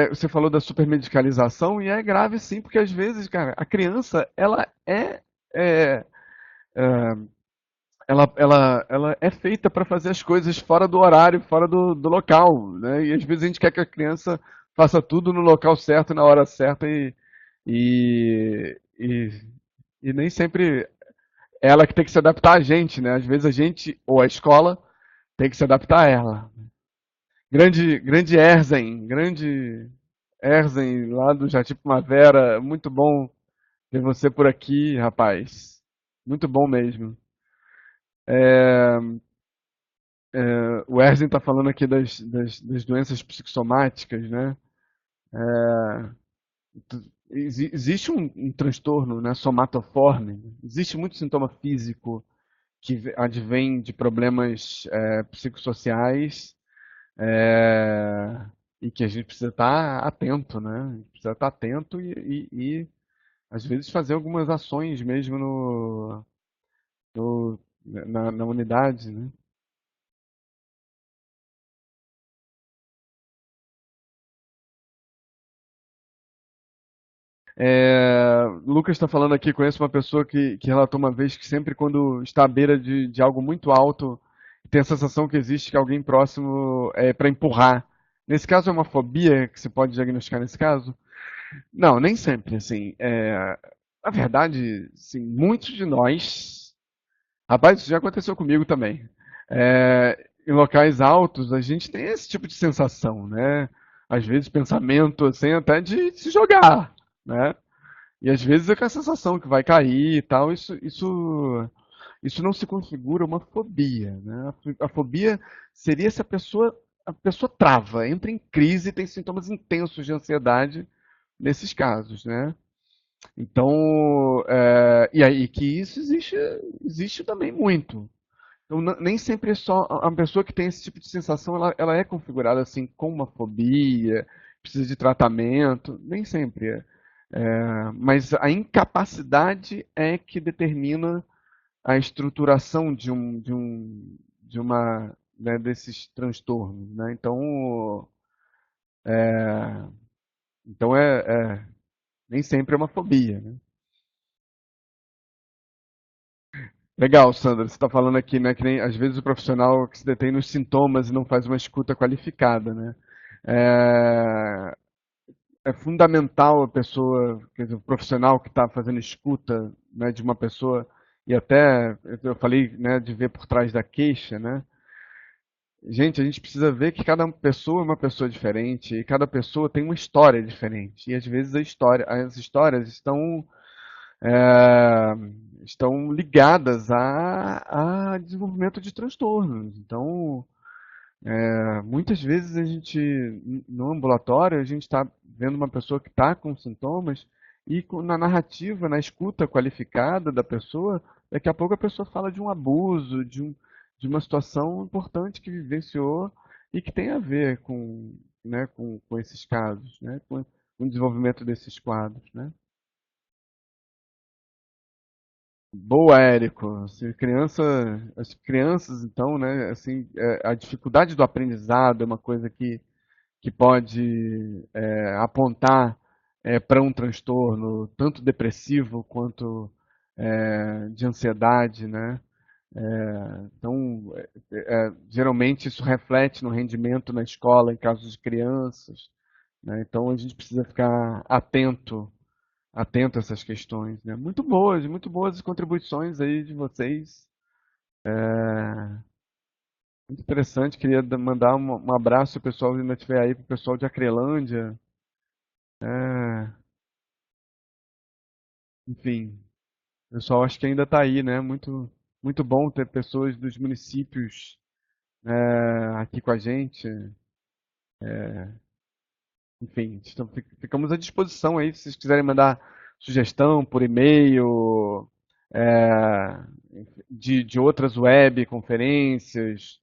Speaker 1: você falou da supermedicalização e é grave sim, porque às vezes, cara, a criança é, ela é feita para fazer as coisas fora do horário, fora do local, né? E às vezes a gente quer que a criança faça tudo no local certo, na hora certa e, e, e nem sempre é ela que tem que se adaptar a gente, né? Às vezes a gente ou a escola tem que se adaptar a ela. Grande Erzen, lá do Jardim Primavera, muito bom ter você por aqui, rapaz. Muito bom mesmo. É, o Erzen está falando aqui das doenças psicossomáticas, né? Existe um transtorno, né, somatoforme, existe muito sintoma físico que advém de problemas psicossociais é, e que a gente precisa estar atento, né? A gente precisa estar atento e às vezes fazer algumas ações mesmo na unidade, né? O Lucas está falando aqui, conheço uma pessoa que relatou uma vez que sempre quando está à beira de algo muito alto, tem a sensação que existe que alguém próximo é para empurrar. Nesse caso é uma fobia que se pode diagnosticar nesse caso? Não, nem sempre, assim. Na verdade, sim, muitos de nós. Rapaz, isso já aconteceu comigo também. Em locais altos, a gente tem esse tipo de sensação, né? Às vezes, pensamento, assim, até de se jogar, né? E às vezes é com a sensação que vai cair e tal. Isso não se configura uma fobia, né? A fobia seria se a pessoa trava, entra em crise e tem sintomas intensos de ansiedade nesses casos, né? Então, e aí que isso existe também muito. Então, nem sempre é só a pessoa que tem esse tipo de sensação, ela é configurada assim com uma fobia, precisa de tratamento, nem sempre é. Mas a incapacidade é que determina a estruturação de uma, né, desses transtornos, né? Então nem sempre é uma fobia, né? Legal, Sandra, você está falando aqui, né, que nem, às vezes o profissional que se detém nos sintomas e não faz uma escuta qualificada, né? É, é fundamental a pessoa, quer dizer, o profissional que está fazendo escuta, né, de uma pessoa, e até eu falei, né, de ver por trás da queixa, né? Gente, a gente precisa ver que cada pessoa é uma pessoa diferente e cada pessoa tem uma história diferente. E às vezes as histórias é, estão ligadas a desenvolvimento de transtornos. Então, muitas vezes no ambulatório, a gente está vendo uma pessoa que está com sintomas e na narrativa, na escuta qualificada da pessoa, daqui a pouco a pessoa fala de um abuso, de uma situação importante que vivenciou e que tem a ver com, né, com esses casos, né, com o desenvolvimento desses quadros, né. Boa, Érico. Assim, as crianças, então, né, assim, a dificuldade do aprendizado é uma coisa que pode apontar para um transtorno tanto depressivo quanto de ansiedade, né? Então, geralmente isso reflete no rendimento na escola em casos de crianças, né? Então a gente precisa ficar atento a essas questões, né? Muito boas as contribuições aí de vocês. Muito interessante. Queria mandar um abraço ao pessoal que ainda estiver aí, para o pessoal de Acrelândia. É, enfim, o pessoal acho que ainda está aí, né? Muito bom ter pessoas dos municípios aqui com a gente. Enfim, ficamos à disposição aí, se vocês quiserem mandar sugestão por e-mail, é, de outras web conferências,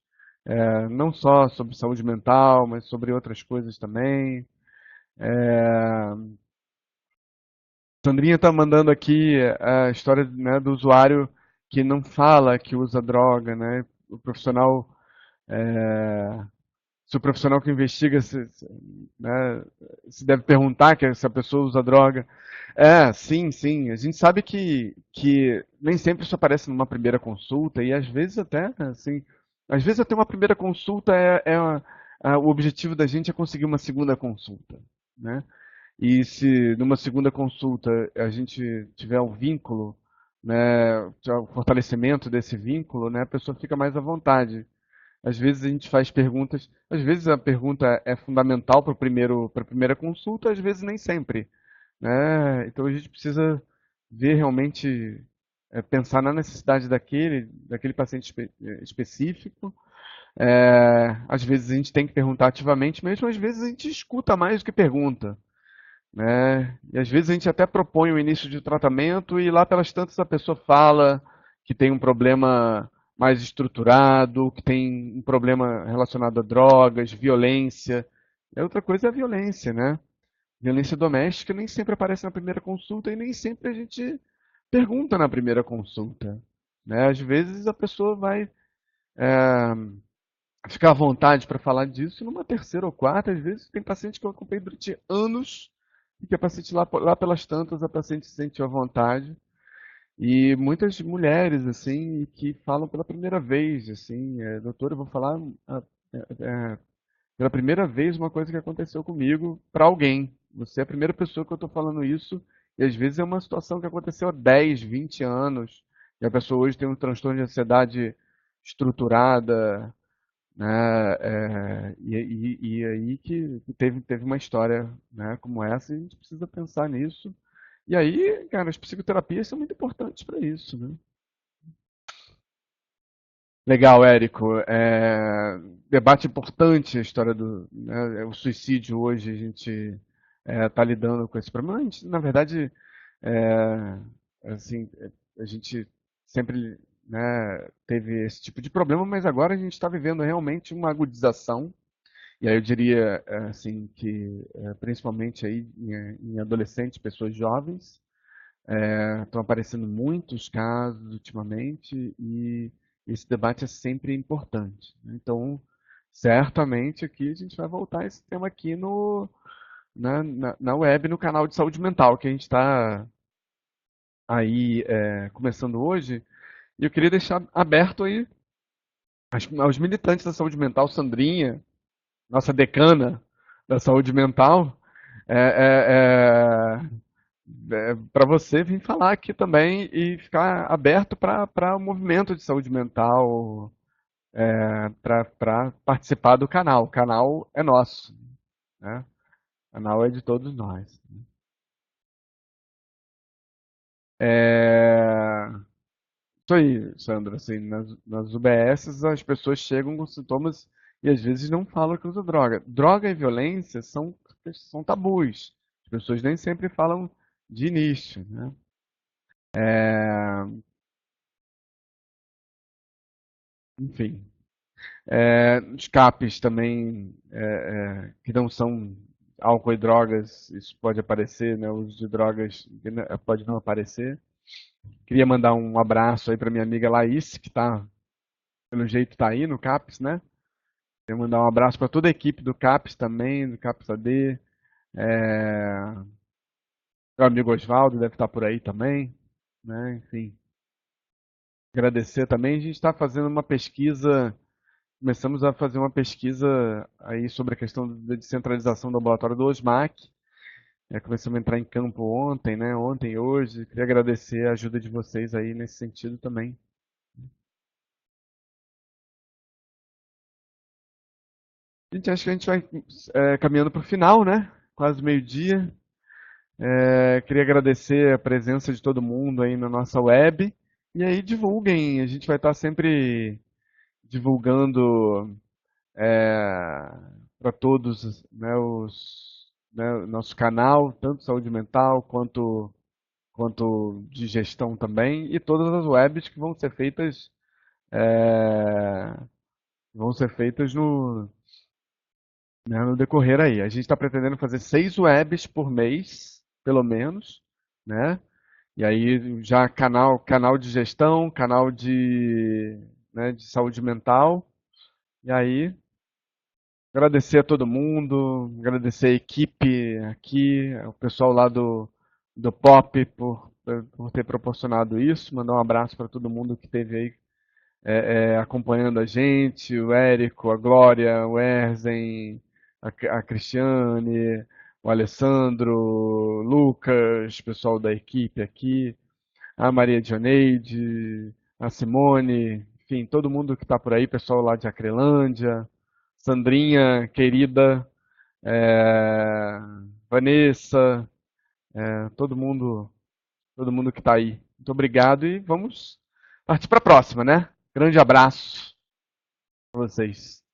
Speaker 1: não só sobre saúde mental, mas sobre outras coisas também. Sandrinha está mandando aqui a história, né, do usuário que não fala que usa droga, né? O profissional, se o profissional que investiga né, se deve perguntar que se a pessoa usa droga. Sim, sim. A gente sabe que nem sempre isso aparece numa primeira consulta e às vezes até, assim, às vezes até uma primeira consulta o objetivo da gente é conseguir uma segunda consulta, né? E se numa segunda consulta a gente tiver um vínculo, né, o fortalecimento desse vínculo, né, a pessoa fica mais à vontade. Às vezes a gente faz perguntas, às vezes a pergunta é fundamental para a primeira consulta, às vezes nem sempre, né? Então a gente precisa ver realmente, pensar na necessidade daquele paciente específico. Às vezes a gente tem que perguntar ativamente, mesmo às vezes a gente escuta mais do que pergunta, né? E às vezes a gente até propõe o início de tratamento e lá pelas tantas a pessoa fala que tem um problema mais estruturado, que tem um problema relacionado a drogas, violência. E outra coisa é a violência, né? Violência doméstica nem sempre aparece na primeira consulta e nem sempre a gente pergunta na primeira consulta, né? Às vezes a pessoa vai ficar à vontade para falar disso numa terceira ou quarta. Às vezes tem paciente que eu acompanhei durante anos e que a paciente lá pelas tantas, a paciente se sentiu à vontade. E muitas mulheres, assim, que falam pela primeira vez, assim, doutora, eu vou falar é, pela primeira vez uma coisa que aconteceu comigo para alguém. Você é a primeira pessoa que eu estou falando isso, e às vezes é uma situação que aconteceu há 10, 20 anos, e a pessoa hoje tem um transtorno de ansiedade estruturada, né? E aí que teve uma história, né, como essa, e a gente precisa pensar nisso. E aí, cara, as psicoterapias são muito importantes para isso, né? Legal, Érico. Debate importante a história né, o suicídio hoje. A gente está lidando com esse problema. A gente, na verdade, é, assim, a gente sempre, né, teve esse tipo de problema, mas agora a gente está vivendo realmente uma agudização. E aí eu diria, assim, que principalmente aí em adolescentes, pessoas jovens, estão aparecendo muitos casos ultimamente e esse debate é sempre importante, né? Então, certamente aqui a gente vai voltar a esse tema aqui na web, no canal de saúde mental, que a gente está aí começando hoje. E eu queria deixar aberto aí aos militantes da saúde mental, Sandrinha, nossa decana da saúde mental, para você vir falar aqui também e ficar aberto para o movimento de saúde mental, para participar do canal. O canal é nosso, né? O canal é de todos nós. É, isso aí, Sandra. Assim, nas UBSs as pessoas chegam com sintomas e às vezes não falam que usa droga. Droga e violência são tabus. As pessoas nem sempre falam de início, né? É, enfim. Os CAPs também, que não são álcool e drogas, isso pode aparecer, né? O uso de drogas pode não aparecer. Queria mandar um abraço aí para minha amiga Laís, que tá, pelo jeito tá aí no CAPS, né? Queria mandar um abraço para toda a equipe do CAPS também, do CAPS AD. É, meu amigo Oswaldo deve estar por aí também, né? Enfim, agradecer também. A gente está fazendo uma pesquisa. Começamos a fazer uma pesquisa aí sobre a questão da descentralização do laboratório do OSMAC. Começamos a entrar em campo ontem, né? Ontem e hoje. Queria agradecer a ajuda de vocês aí nesse sentido também. Gente, acho que a gente vai caminhando para o final, né? Quase meio-dia. Queria agradecer a presença de todo mundo aí na nossa web. E aí divulguem. A gente vai estar sempre divulgando para para todos, né, né, o nosso canal, tanto saúde mental quanto de gestão também, e todas as webs que é, vão ser feitas né, no decorrer aí. A gente está pretendendo fazer 6 webs por mês, pelo menos, né? E aí já canal de gestão, canal né, de saúde mental. E aí agradecer a todo mundo, agradecer a equipe aqui, o pessoal lá do Pop por ter proporcionado isso. Mandar um abraço para todo mundo que esteve aí acompanhando a gente, o Érico, a Glória, o Erzen, a Cristiane, o Alessandro, o Lucas, pessoal da equipe aqui, a Maria Dioneide, a Simone, enfim, todo mundo que está por aí, pessoal lá de Acrelândia, Sandrinha, querida, é, Vanessa, todo mundo que está aí. Muito obrigado e vamos partir para a próxima, né? Grande abraço para vocês.